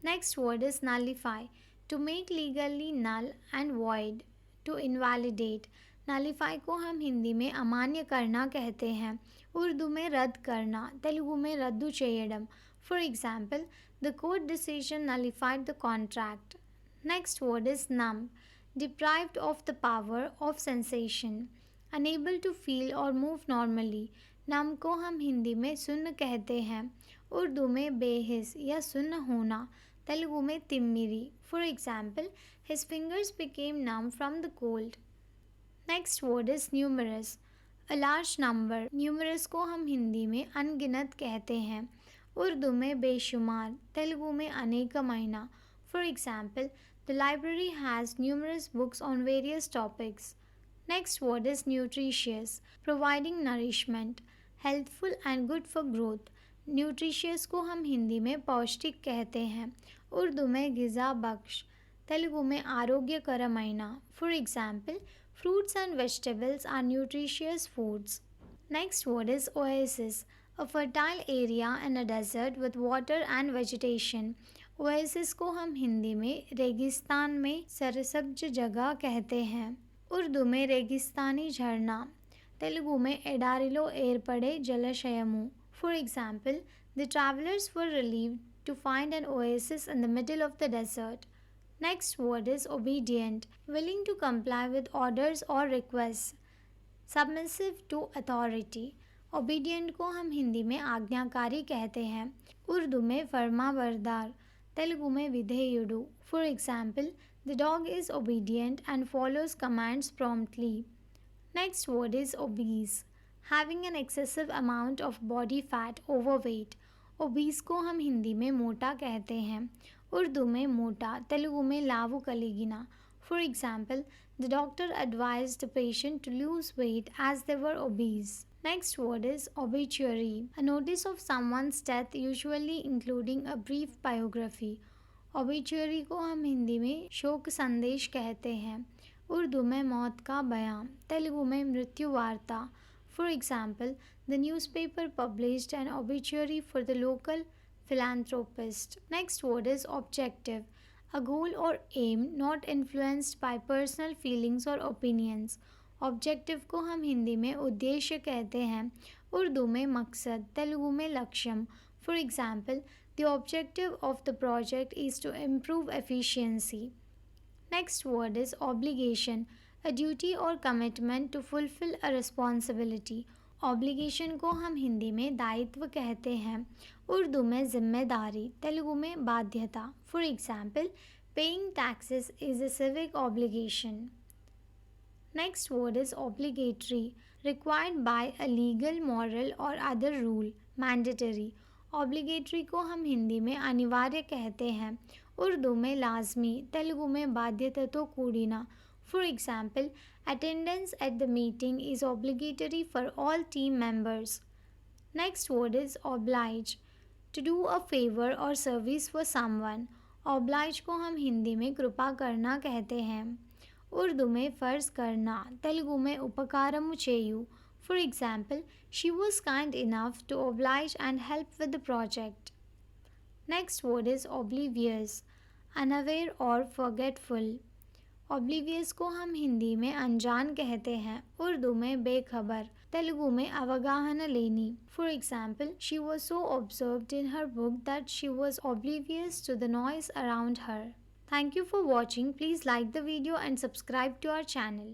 Next word is nullify, to make legally null and void, to invalidate. Nullify को हम हिंदी में अमान्य करना कहते हैं. उर्दू में रद्द करना, तेलुगु में रद्दु చేయడం. For example, the court decision nullified the contract. Next word is numb, deprived of the power of sensation, unable to feel or move normally. नम को हम हिंदी में सुन्न कहते हैं. उर्दू में बेहिस या सुन्न होना, तेलुगु में तिम्मिरी. For example, his fingers became numb from the cold. Next word is numerous, a large number. Numerous को हम हिंदी में अनगिनत कहते हैं. उर्दू में बेशुमार, तेलुगु में अनेकమైన. For example, the library has numerous books on various topics. Next word is nutritious, providing nourishment, healthful and good for growth. Nutritious को हम हिंदी में पौष्टिक कहते हैं, उर्दू में ग़िज़ा बख्श, तेलुगु में आरोग्यकरమైన. For example, fruits and vegetables are nutritious foods. Next word is oasis, a fertile area in a desert with water and vegetation. Oasis को हम हिंदी में रेगिस्तान में सरसब्ज जगह कहते हैं, उर्दू में रेगिस्तानी झरना, तेलुगु में एडारिलो एरपड़े जलाशयमु. For example, the travellers were relieved to find an oasis in the middle of the desert. Next word is obedient, willing to comply with orders or requests. Submissive to authority. Obedient को हम हिंदी में आज्ञाकारी कहते हैं, उर्दू में फरमाबरदार, तेलुगु में विधेयुडु. For example, the dog is obedient and follows commands promptly. Next word is obese, having an excessive amount of body fat, overweight. Obese को हम हिंदी में मोटा कहते हैं, उर्दू में मोटा, तेलुगु में लावु कलिगिना. For example, the doctor advised the patient to lose weight as they were obese. Next word is obituary, a notice of someone's death usually including a brief biography. obituary को हम हिंदी में शोक संदेश कहते हैं, उर्दू में मौत का बयान, तेलुगु में मृत्यु वार्ता. For example, the newspaper published an obituary for the local philanthropist. Next word is objective, a goal or aim not influenced by personal feelings or opinions. Objective को हम हिंदी में उद्देश्य कहते हैं, उर्दू में मकसद, तेलुगु में लक्ष्यम. For example, the objective of the project is to improve efficiency. Next word is obligation, a duty or commitment to fulfill a responsibility. Obligation को हम हिंदी में दायित्व कहते हैं, उर्दू में जिम्मेदारी, तेलुगु में बाध्यता. For example, paying taxes is a civic obligation. Next word is obligatory, required by a legal, moral or other rule, mandatory. Obligatory को हम हिंदी में अनिवार्य कहते हैं, उर्दू में लाजमी, तेलुगु में बाध्यता कूडिना. For example, attendance at the meeting is obligatory for all team members. Next word is oblige, to do a favor or service for someone. Oblige को हम हिंदी में कृपा करना कहते हैं, उर्दू में फ़र्ज़ करना, तेलुगु में उपकारमु चेयु. For example, she was kind enough to oblige and help with the project. Next word is oblivious, unaware or forgetful. Oblivious को हम हिंदी में अनजान कहते हैं, उर्दू में बेखबर, तेलुगु में अवगाहन लेनी. For example, she was so absorbed in her book that she was oblivious to the noise around her. Thank you for watching. Please like the video and subscribe to our channel.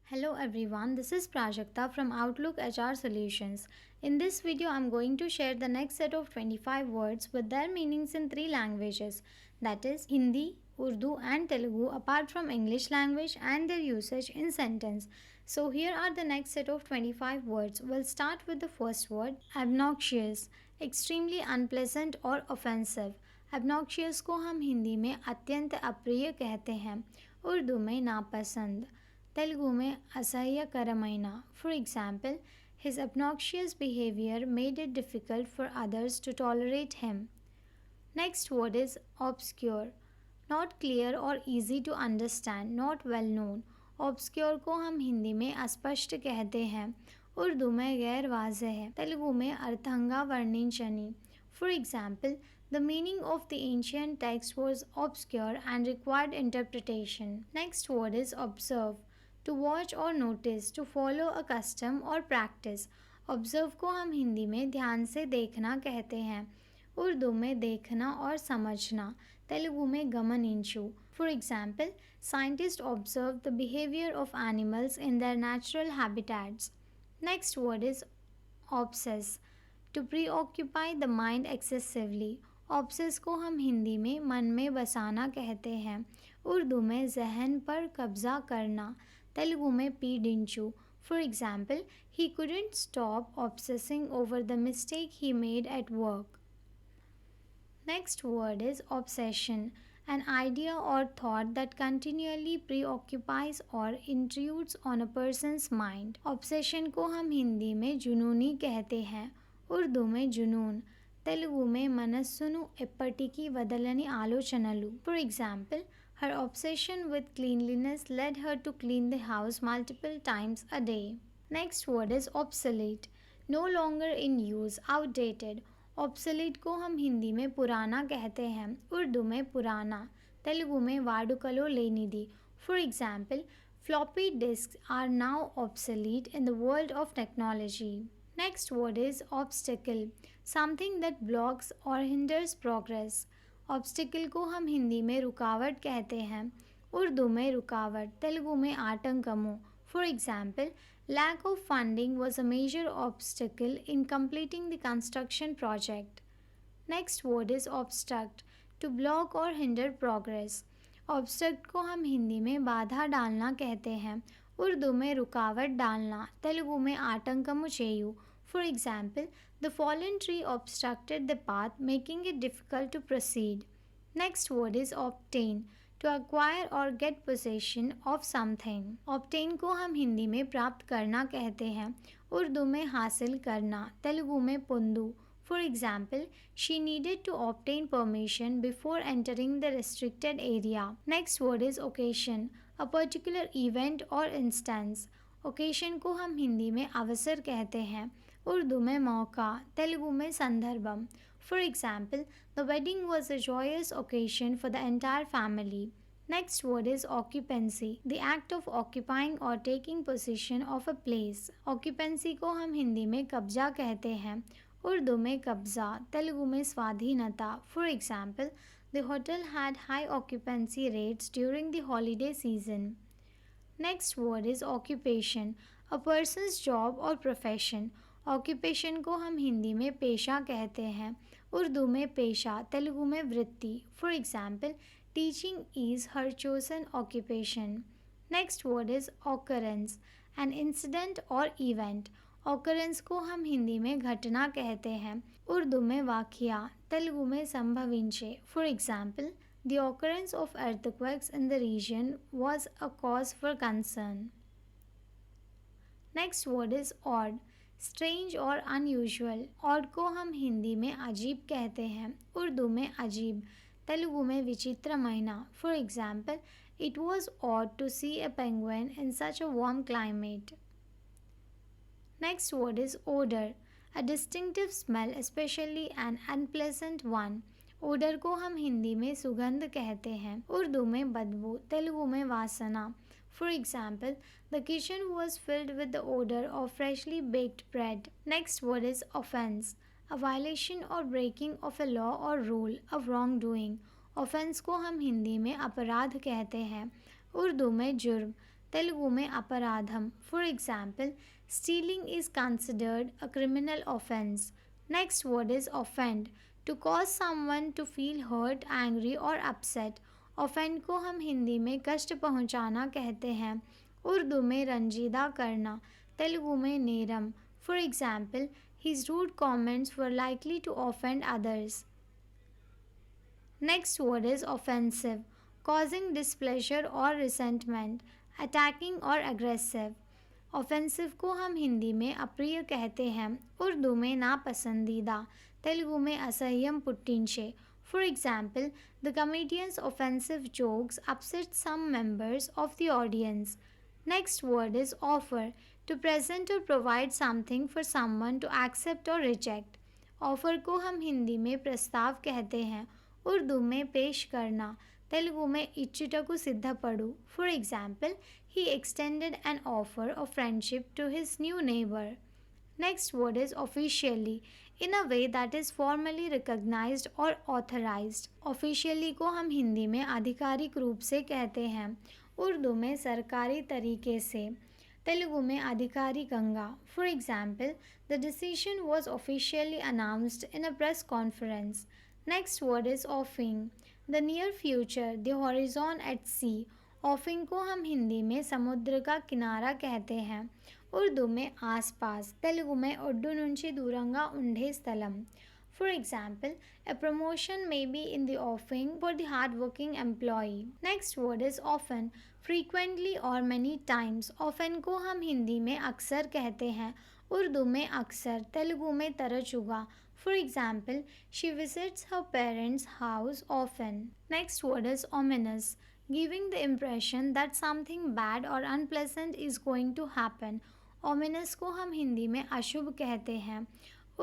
Hello everyone, this is Prajakta from Outlook HR Solutions. In this video, I am going to share the next set of 25 words with their meanings in 3 languages, that is Hindi, Urdu and Telugu, apart from English language and their usage in sentence. So here are the next set of 25 words. We'll start with the first word, obnoxious, extremely unpleasant or offensive. Obnoxious को हम हिंदी में अत्यंत अप्रिय कहते हैं, उर्दू में नापसंद, तेलुगु में असह्यकरమైన. For example, his obnoxious behavior made it difficult for others to tolerate him. Next word is obscure, not clear or easy to understand, not well known. Obscure को हम हिंदी में अस्पष्ट कहते हैं, उर्दू में गैर वाज़ेह है, तेलुगु में अर्थंगा वर्णिंचनी. For example, the meaning of the ancient text was obscure and required interpretation. Next word is observe, to watch or notice, to follow a custom or practice. Observe को हम हिंदी में ध्यान से देखना कहते हैं, उर्दू में देखना और समझना, तेलुगु में गमनिंचु. For example, scientists observe the behavior of animals in their natural habitats. Next word is obsess, to preoccupy the mind excessively. Obsess को हम हिंदी में मन में बसाना कहते हैं। उर्दू में जहन पर कब्जा करना, तेलुगु में पीडिंचू। For example, he couldn't stop obsessing over the mistake he made at work. Next word is obsession, an idea or thought that continually preoccupies or intrudes on a person's mind. Obsession को हम हिंदी में जुनूनी कहते हैं, उर्दू में जुनून, तेलुगु में मनस्सुनु ఎప్పటికీ వదలని ఆలోచనలు. For example, her obsession with cleanliness led her to clean the house multiple times a day. Next word is obsolete, no longer in use, outdated. Obsolete को हम हिंदी में पुराना कहते हैं, उर्दू में पुराना, तेलुगु में वाडुकलो लेनिदी. For example, floppy disks are now obsolete in the world of technology. Next word is obstacle, something that blocks or hinders progress. Obstacle को हम हिंदी में रुकावट कहते हैं, उर्दू में रुकावट, तेलुगु में आतंकमु. For example, lack of funding was a major obstacle in completing the construction project. Next word is obstruct, to block or hinder progress. Obstruct को हम हिंदी में बाधा डालना कहते हैं, उर्दू में रुकावट डालना, तेलुगु में आतंकमु चेयु. For example, the fallen tree obstructed the path, making it difficult to proceed. Next word is obtain, to acquire or get possession of something. Obtain को हम हिंदी में प्राप्त करना कहते हैं, उर्दू में हासिल करना, तेलुगु में पुंदु. For example, she needed to obtain permission before entering the restricted area. Next word is occasion, a particular event or instance. Occasion को हम हिंदी में अवसर कहते हैं, उर्दू में मौका, तेलुगु में संदर्भम. For example, the wedding was a joyous occasion for the entire family. Next word is occupancy, the act of occupying or taking possession of a place. Occupancy को हम हिंदी में कब्जा कहते हैं, उर्दू में कब्जा, तेलुगु में स्वाधीनता. For example, the hotel had high occupancy rates during the holiday season. Next word is occupation, a person's job or profession. Occupation को हम हिंदी में पेशा कहते हैं, उर्दू में पेशा, तेलुगु में वृत्ति. For example, teaching is her chosen occupation. Next word is occurrence, an incident or event. Occurrence को हम हिंदी में घटना कहते हैं, उर्दू में वाक़या, तेलुगु में संभविंचे. For example, the occurrence of earthquakes in the region was a cause for concern. Next word is odd, strange or unusual. Odd को हम हिंदी में अजीब कहते हैं, उर्दू में अजीब, तेलुगु में विचित्रमयना. For example, it was odd to see a penguin in such a warm climate. Next word is odor, a distinctive smell, especially an unpleasant one. Odour को हम हिंदी में सुगंध कहते हैं, उर्दू में बदबू, तेलुगु में वासना. For example, the kitchen was filled with the odor of freshly baked bread. Next word is offense, a violation or breaking of a law or rule, a wrongdoing. Offense को हम हिंदी में अपराध कहते हैं, उर्दू में जुर्म, तेलुगु में अपराधम. For example, stealing is considered a criminal offense. Next word is offend, to cause someone to feel hurt, angry or upset. Offend को हम हिंदी में कष्ट पहुंचाना कहते हैं, उर्दू में रंजीदा करना, तेलुगु में Neram. For example, his rude comments were likely to offend others. Next word is offensive, causing displeasure or resentment, attacking or aggressive. Offensive को हम हिंदी में अप्रिय कहते हैं, उर्दू में नापसंदीदा, तेलुगु में असह्यम पुट्टिंचे. For example, the comedian's offensive jokes upset some members of the audience. Next word is offer, to present or provide something for someone to accept or reject. Offer को हम हिंदी में प्रस्ताव कहते हैं, उर्दू में पेश करना, तेलुगु में इच्छुटकु सिद्धपड़ु. For example, he extended an offer of friendship to his new neighbor. Next word is officially, in a way that is formally recognized or authorized. Officially को हम हिंदी में आधिकारिक रूप से कहते हैं, उर्दू में सरकारी तरीके से, तेलुगु में अधिकारिकंगा. For example, the decision was officially announced in a press conference. Next word is offing, the near future, the horizon at sea. Offing को हम हिंदी में समुद्र का किनारा कहते हैं, उर्दू में आसपास, तेलुगु में ఒడ్డు నుంచి దూరంగా ఉండే స్థలం. For example, a promotion may be in the offing for the hardworking employee. Next word is often, frequently or many times. Often को हम हिंदी में अक्सर कहते हैं, उर्दू में अक्सर, तेलुगु में तरजुगा. For example, she visits her parents' house often. Next word is ominous, giving the impression that something bad or unpleasant is going to happen. Ominous को हम हिंदी में अशुभ कहते हैं,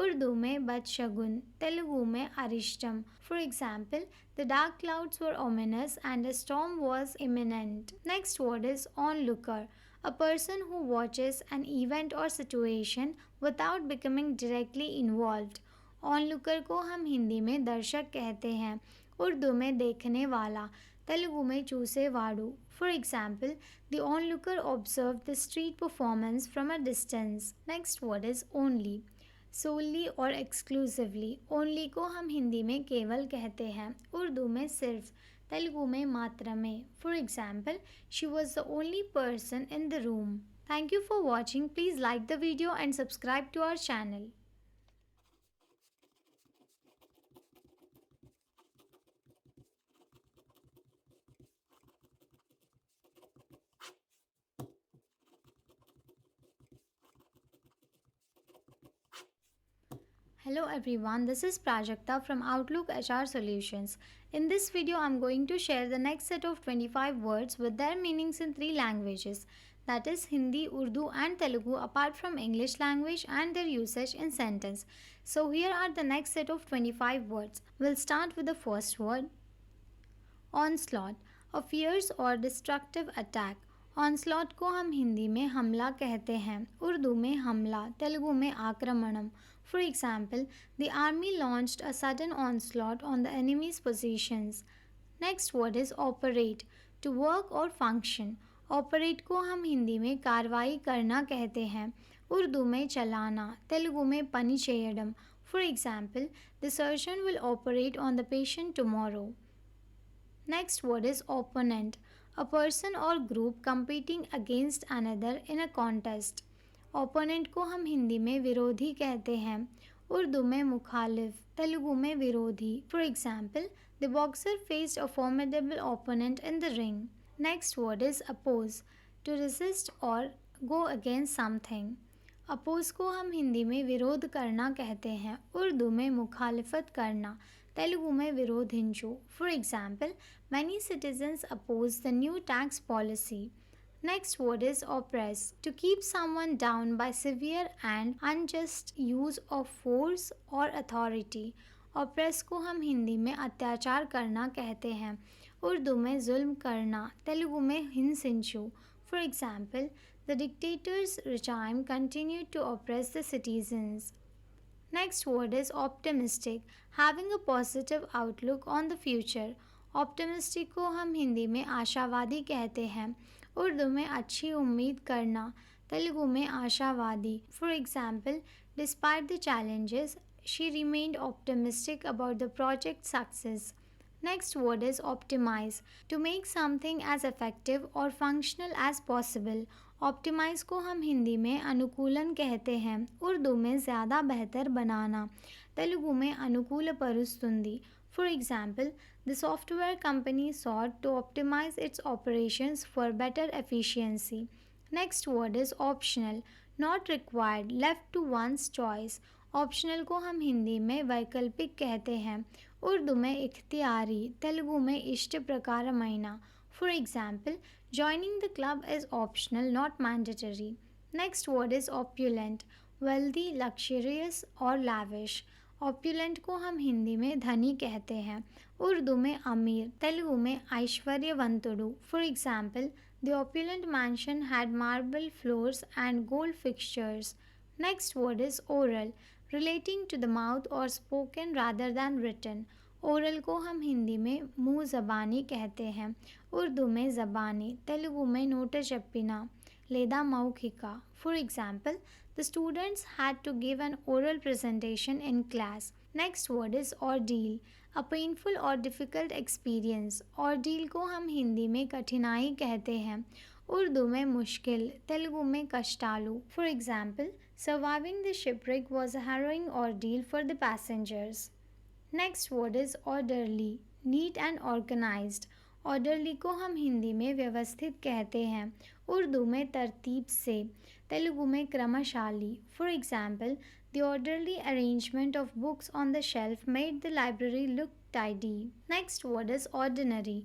उर्दू में बदशगुन, तेलुगु में अरिष्टम. For example, the dark clouds were ominous and a storm was imminent. Next word is onlooker, a person who watches an event or situation without becoming directly involved. onlooker को हम हिंदी में दर्शक कहते हैं, उर्दू में देखने वाला, तेलुगु में चूसेवाडु. For example, the onlooker observed the street performance from a distance. Next word is only, solely or exclusively. only को हम हिंदी में केवल कहते हैं, उर्दू में सिर्फ, तेलुगु में मात्र में. For example, she was the only person in the room. Thank you for watching. Please like the video and subscribe to our channel. Hello everyone, this is Prajakta from Outlook HR Solutions. In this video, I'm going to share the next set of 25 words with their meanings in 3 languages, that is Hindi, Urdu and Telugu, apart from English language and their usage in sentence. So here are the next set of 25 words. We'll start with the first word, onslaught, a fierce or destructive attack. Onslaught को हम हिंदी में हमला कहते हैं, उर्दू में हमला, तेलुगु में आक्रमणम. For example, the army launched a sudden onslaught on the enemy's positions. Next word is operate, to work or function. Operate को हम हिंदी में कार्रवाई करना कहते हैं, उर्दू में चलाना, तेलुगु में पनी చేయడం. For example, the surgeon will operate on the patient tomorrow. Next word is opponent, a person or group competing against another in a contest. Opponent को हम हिंदी में विरोधी कहते हैं, उर्दू में मुखालिफ, तेलुगु में विरोधी. For example, the boxer faced a formidable opponent in the ring. Next word is oppose, to resist और गो अगेंस्ट समथिंग. अपोज को हम हिंदी में विरोध करना कहते हैं, उर्दू में मुखालिफत करना, तेलुगु में विरोधिंचु. For example, many citizens oppose the new tax policy. Next word is oppress, to keep someone down by severe and unjust use of force or authority. Oppress को हम हिंदी में अत्याचार करना कहते हैं, उर्दू में जुल्म करना, तेलुगु में हिंसिंचु. For example, the dictator's regime continued to oppress the citizens. Next word is optimistic, having a positive outlook on the future. Optimistic को हम हिंदी में आशावादी कहते हैं, उर्दू में अच्छी उम्मीद करना, तेलुगु में आशावादी. For example, despite the challenges, she remained optimistic about the project success. Next word is optimise, to make something as effective और फंक्शनल एज पॉसिबल. ऑप्टिमाइज को हम हिंदी में अनुकूलन कहते हैं, उर्दू में ज़्यादा बेहतर बनाना, तेलुगु में अनुकूल परुस्तुंदी. For example, the software company sought to optimize its operations for better efficiency. Next word is optional, not required, left to one's choice. Optional को हम हिंदी में वैकल्पिक कहते हैं, उर्दू में इख्तियारी, तेलुगु में इष्ट प्रकारమైన. For example, joining the club is optional, not mandatory. Next word is opulent, wealthy, luxurious or lavish. ऑप्युलेंट को हम हिंदी में धनी कहते हैं, उर्दू में अमीर, तेलुगु में ऐश्वर्यवंतुडु. For example, the opulent mansion had marble floors and gold fixtures. Next word is oral, relating to the mouth or spoken rather than written. Oral को हम हिंदी में मुँह ज़बानी कहते हैं, उर्दू में ज़बानी, तेलुगु में नोट చెప్పిన లేదా మౌఖిక. For example, the students had to give an oral presentation in class. Next word is ordeal, a painful or difficult experience. Ordeal को हम हिंदी में कठिनाई कहते हैं, उर्दू में मुश्किल, तेलुगु में कष्टालु। For example, surviving the shipwreck was a harrowing ordeal for the passengers. Next word is orderly, neat and organised. Orderly को हम हिंदी में व्यवस्थित कहते हैं, उर्दू में तरतीब से, तेलुगु में क्रमशाली। For example, the orderly arrangement of books on the shelf made the library look tidy. Next word is ordinary,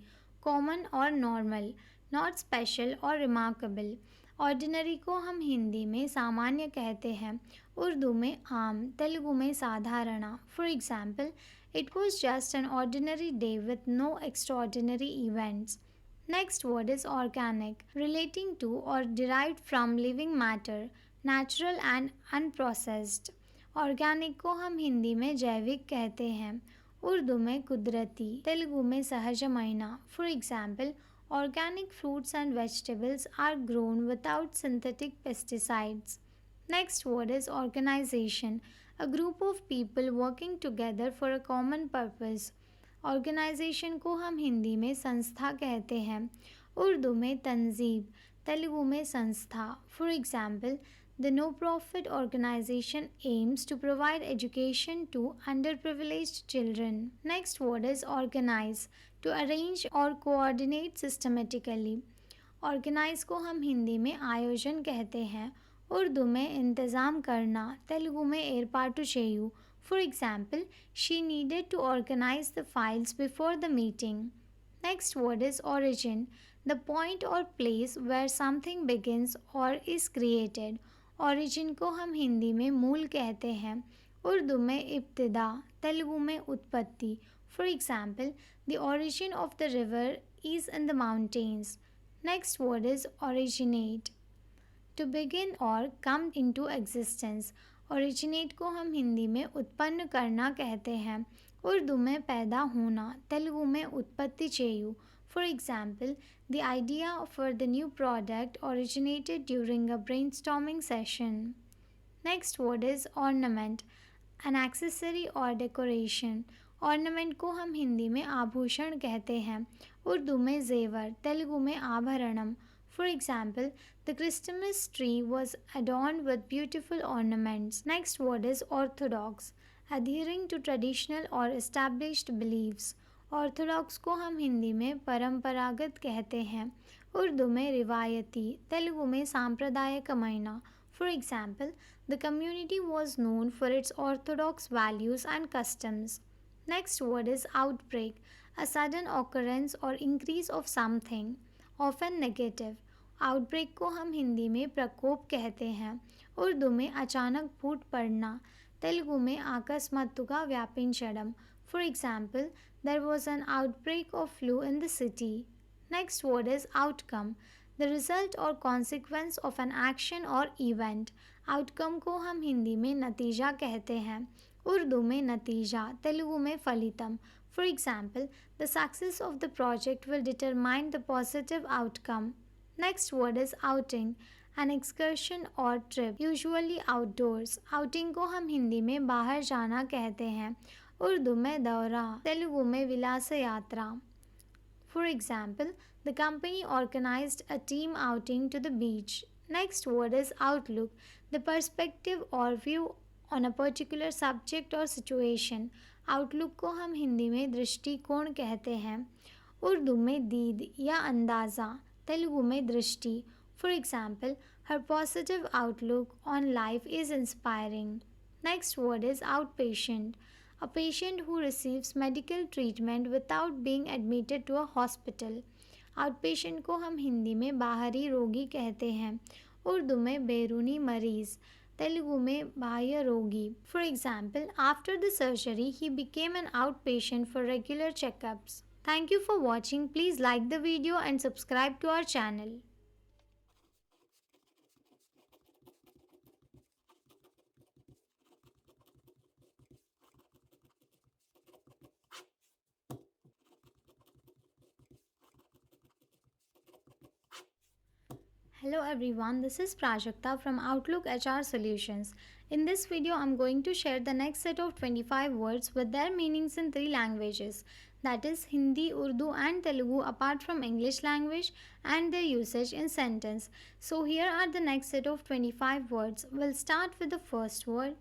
common और normal, not special और remarkable. ऑर्डिनरी को हम हिंदी में सामान्य कहते हैं, उर्दू में आम, तेलुगु में साधारणा। For example, it was just an ordinary day with no extraordinary events. Next word is organic, relating to or derived from living matter, natural and unprocessed. Organic को हम हिंदी में जैविक कहते हैं, उर्दू में कुदरती, तेलुगु में सहजమైన। For example, organic fruits and vegetables are grown without synthetic pesticides. Next word is organization, a group of people working together for a common purpose. Organization को हम हिंदी में संस्था कहते हैं, उर्दू में तंजीब, तेलुगु में संस्था। For example, the no-profit organization aims to provide education to underprivileged children. Next word is organize, to arrange or coordinate systematically. Organize को हम हिंदी में आयोजन कहते हैं, उर्दू में इंतज़ाम करना, तेलुगु में एर्पाटु चेयु। For example, she needed to organize the files before the meeting. Next word is origin, the point or place where something begins or is created. Origin को हम हिंदी में मूल कहते हैं, उर्दू में इब्तिदा, तेलुगु में उत्पत्ति। For example, the origin of the river is in the mountains. Next word is originate, to begin or come into existence. Originate को हम हिंदी में उत्पन्न करना कहते हैं, उर्दू में पैदा होना, तेलुगु में उत्पत्ति चेयु। For example, the idea for the new product originated during a brainstorming session. Next word is ornament, an accessory or decoration. Ornament को हम हिंदी में आभूषण कहते हैं, उर्दू में जेवर, तेलुगु में आभरणम। For example, the Christmas tree was adorned with beautiful ornaments. Next word is orthodox, adhering to traditional or established beliefs. Orthodox को हम हिंदी में परंपरागत कहते हैं, उर्दू में रिवायती, तेलुगु में सांप्रदायिकమైన. For example, the community was known for its orthodox values and customs. Next word is outbreak, a sudden occurrence or increase of something, often negative. Outbreak को हम हिंदी में प्रकोप कहते हैं, उर्दू में अचानक फूट पड़ना, तेलुगु में आकस्मातुगा व्यापिंचडम. For example, there was an outbreak of flu in the city. Next word is outcome, the result or consequence of an action or event. Outcome को हम हिंदी में नतीजा कहते हैं, उर्दू में नतीजा, तेलुगु में फलितम. For example, the success of the project will determine the positive outcome. Next word is outing, an excursion or trip, usually outdoors. Outing को हम हिंदी में बाहर जाना कहते हैं, उर्दू में दौरा, तेलुगु में विलास यात्रा. For example, the company organized a team outing to the beach. Next word is outlook, the perspective or view on a particular subject or situation. Outlook को हम हिंदी में दृष्टिकोण कहते हैं, उर्दू में दीद या अंदाज़ा, तेलुगु में दृष्टि. For example, her positive outlook on life is inspiring. Next word is outpatient, a patient who receives medical treatment without being admitted to a hospital. Outpatient को हम हिंदी में बाहरी रोगी कहते हैं, उर्दू में बैरूनी मरीज़, तेलुगु में बाह्य रोगी. For example, after the surgery, he became an outpatient for regular checkups. Thank you for watching. Please like the video and subscribe to our channel. Hello everyone, this is Prajakta from Outlook HR Solutions. In this video, I'm going to share the next set of 25 words with their meanings in three languages, that is Hindi, Urdu and Telugu apart from English language and their usage in sentence. So here are the next set of 25 words. We'll start with the first word.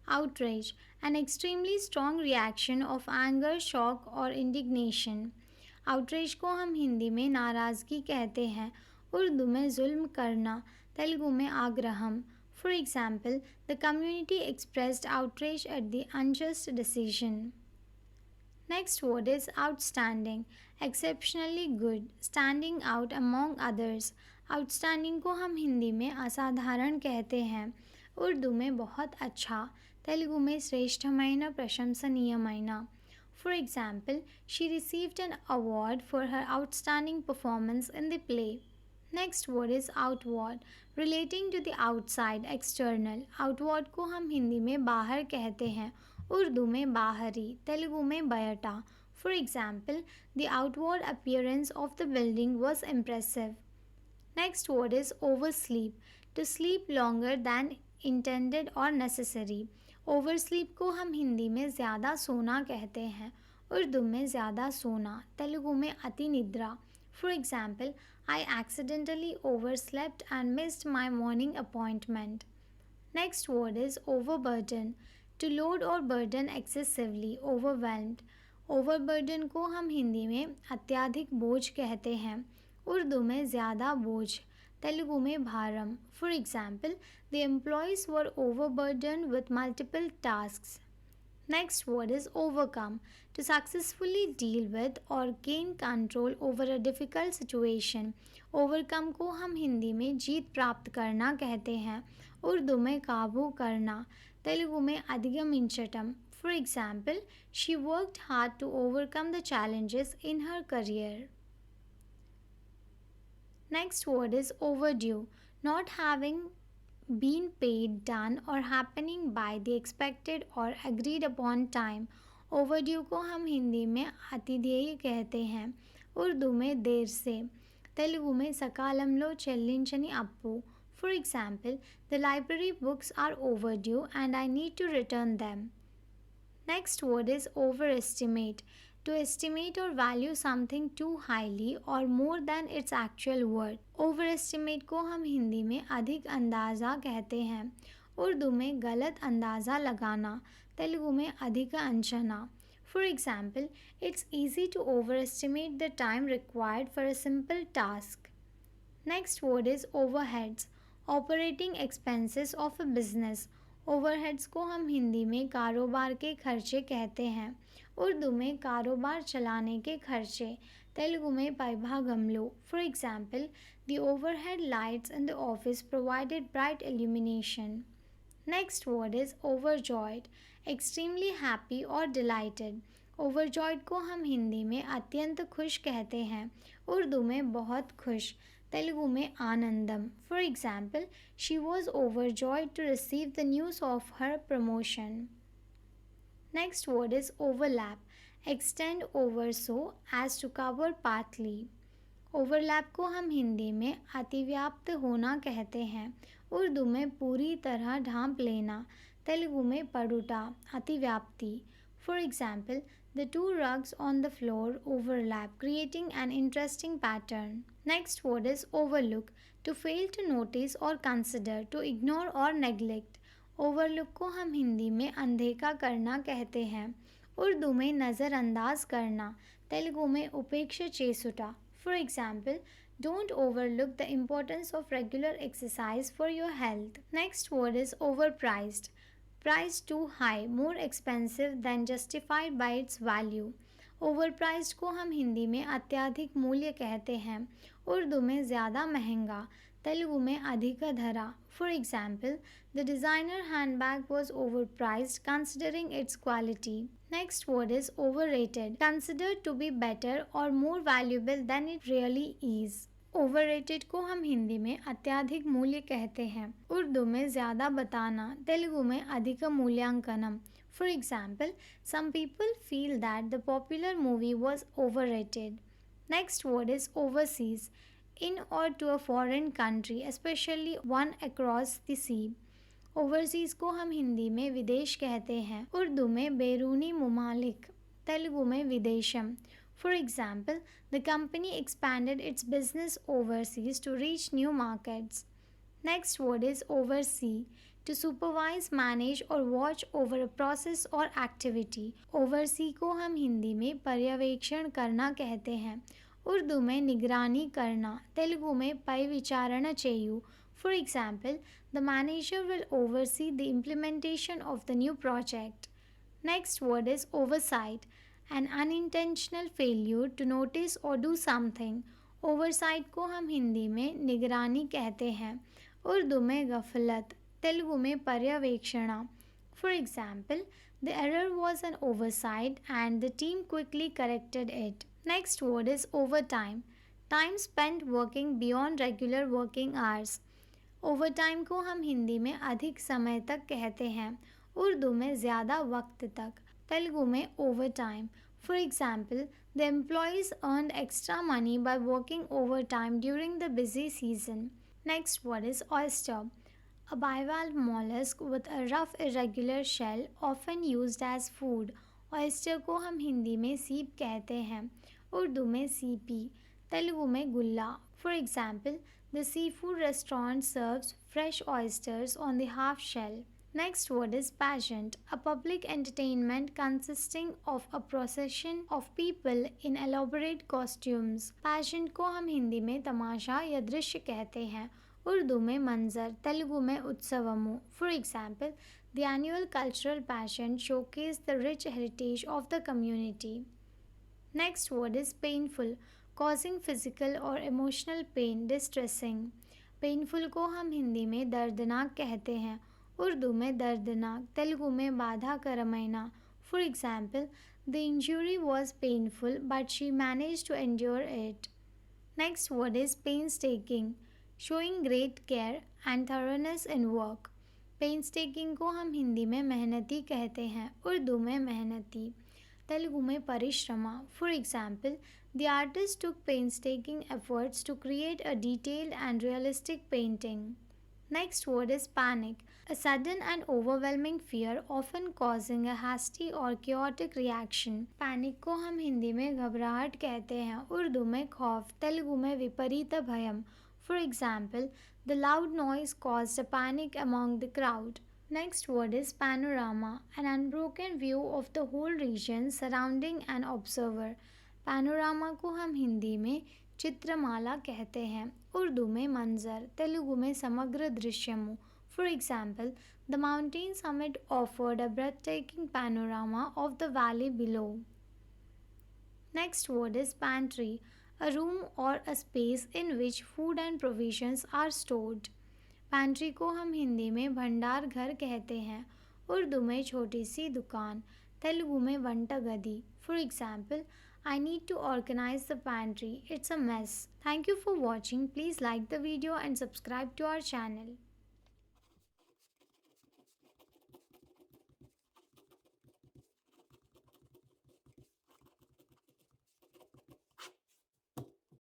Outrage, an extremely strong reaction of anger, shock or indignation. Outreach को हम हिंदी में नाराज़गी कहते हैं, उर्दू में जुल्म करना, तेलुगु में आग्रहम. For example, the community expressed outreach at the unjust decision. Next word is outstanding, exceptionally good, standing out among others. Outstanding को हम हिंदी में असाधारण कहते हैं, उर्दू में बहुत अच्छा, तेलुगु में श्रेष्ठమైన प्रशंसनीयమైన. For example, she received an award for her outstanding performance in the play. Next word is outward, relating to the outside, external. Outward को हम हिंदी में बाहर कहते हैं, उर्दू में बाहरी, तेलुगु में बयटा. For example, the outward appearance of the building was impressive. Next word is oversleep, to sleep longer than intended or necessary. ओवरस्लीप को हम हिंदी में ज़्यादा सोना कहते हैं, उर्दू में ज़्यादा सोना, तेलुगु में अति निद्रा. For example, I accidentally overslept and missed my morning appointment. Next word is overburden, to load or burden excessively, overwhelmed. Overburden को हम हिंदी में अत्यधिक बोझ कहते हैं, उर्दू में ज़्यादा बोझ, तेलुगु में भारम. For example, the employees were overburdened with multiple tasks. Next word is overcome, to successfully deal with or gain control over a difficult situation. Overcome को हम हिंदी में जीत प्राप्त करना कहते हैं, उर्दू में काबू करना, तेलुगु में अधिगमिंचटम. For example, she worked hard to overcome the challenges in her career. Next word is overdue, not having been paid, done or happening by the expected or agreed upon time. Overdue को हम हिंदी में अतिदेय कहते हैं, उर्दू में देर से, तेलुगु में सकाలంలో చెల్లించని అప్పు. For example, the library books are overdue and I need to return them. Next word is overestimate, to estimate or value something too highly or more than its actual worth. Overestimate को हम हिंदी में अधिक अंदाज़ा कहते हैं, उर्दू में गलत अंदाज़ा लगाना, तेलुगु में अधिक Anchana. For example, it's easy to overestimate the time required for a simple task. Next word is overheads, operating expenses of a business. Overheads को हम हिंदी में कारोबार के खर्चे कहते हैं, उर्दू में कारोबार चलाने के खर्चे, तेलुगु में पైభాగంలో. For example, the overhead lights in the office provided bright illumination. Next word is overjoyed, extremely happy or delighted. overjoyed को हम हिंदी में अत्यंत खुश कहते हैं, उर्दू में बहुत खुश, तेलुगु में आनंदम. For example, she was overjoyed to receive the news of her promotion. Next word is overlap, extend over so as to cover partly. Overlap को हम हिंदी में अतिव्याप्त होना कहते हैं, उर्दू में पूरी तरह ढांप लेना, तेलुगु में पड़ुटा, अतिव्याप्ति. For example, the two rugs on the floor overlap, creating an interesting pattern. Next word is overlook, to fail to notice or consider, to ignore or neglect. Overlook को हम हिंदी में अनदेखा करना कहते हैं, उर्दू में नज़रअंदाज करना, तेलुगु में उपेक्षा चेसुटा. For example, don't overlook the importance of regular exercise for your health. Next word is overpriced, priced too high, more expensive than justified by its value. ओवरप्राइज्ड को हम हिंदी में अत्यधिक मूल्य कहते हैं, उर्दू में ज़्यादा महंगा, तेलुगु में अधिक धरा. For example, the designer handbag was overpriced considering its quality. Next word is overrated, considered to be better or more valuable than it really is. Overrated को हम हिंदी में अत्यधिक मूल्य कहते हैं, उर्दू में ज़्यादा बताना, तेलुगु में अधिक मूल्यांकनम. For example, some people feel that the popular movie was overrated. Next word is overseas, in or to a foreign country, especially one across the sea. Overseas को हम हिंदी में विदेश कहते हैं, उर्दू में बैरूनी मुमालिक, तेलुगु में विदेशम. For example, the company expanded its business overseas to reach new markets. Next word is oversee. To supervise, manage or watch over a process or activity. Oversee को हम हिंदी में पर्यवेक्षण करना कहते हैं, उर्दू में निगरानी करना, तेलुगु में पै विचारण చేయు. For example, the manager will oversee the implementation of the new project. Next word is oversight. An unintentional failure to notice or do something. Oversight को हम हिंदी में निगरानी कहते हैं, उर्दू में गफलत, तेलुगु में पर्यवेक्षणा. For example, the error was an oversight and the team quickly corrected it. Next word is overtime. Time spent working beyond regular working hours. Overtime को हम हिंदी में अधिक समय तक कहते हैं, उर्दू में ज़्यादा वक्त तक, तेलुगु में overtime. For example, the employees earned extra money by working overtime during the busy season. Next word is oyster. A bivalve mollusk with a rough irregular shell often used as food. Oyster को हम हिंदी में सीप कहते हैं, उर्दू में CP, Telugu में गुल्ला. For example, the seafood restaurant serves fresh oysters on the half shell. Next word is pageant, a public entertainment consisting of a procession of people in elaborate costumes. Pageant को हम हिंदी में तमाशा या दृश्य कहते हैं, उर्दू में मंजर, तेलुगु में उत्सवमु. For example, the annual cultural pageant showcased the rich heritage of the community. Next word is painful, causing physical or emotional pain, distressing. Painful को हम हिंदी में दर्दनाक कहते हैं, उर्दू में दर्दनाक, तेलुगु में बाधाकरమైన. For example, the injury was painful but she managed to endure it. Next word is painstaking, showing great care and thoroughness in work. Painstaking को हम हिंदी में मेहनती कहते हैं, उर्दू में मेहनती, तेलुगु में परिश्रमा. For example, the artist took painstaking efforts to create a detailed and realistic painting. Next word is panic, a sudden and overwhelming fear often causing a hasty or chaotic reaction. Panic को हम हिंदी में घबराहट कहते हैं, उर्दू में खौफ, तेलुगु में विपरीत भयम. For example, the loud noise caused a panic among the crowd. Next word is panorama, an unbroken view of the whole region surrounding an observer. Panorama को हम हिंदी में चित्रमाला कहते हैं, उर्दू में मंजर, तेलुगु में समग्र दृश्यमु. For example, the mountain summit offered a breathtaking panorama of the valley below. Next word is pantry, a room or a space in which food and provisions are stored. Pantry को हम हिंदी में भंडार घर कहते हैं, उर्दू में छोटी सी दुकान, तेलुगु में वंटगदी. For example, I need to organize the pantry. It's a mess. Thank you for watching. Please like the video and subscribe to our channel.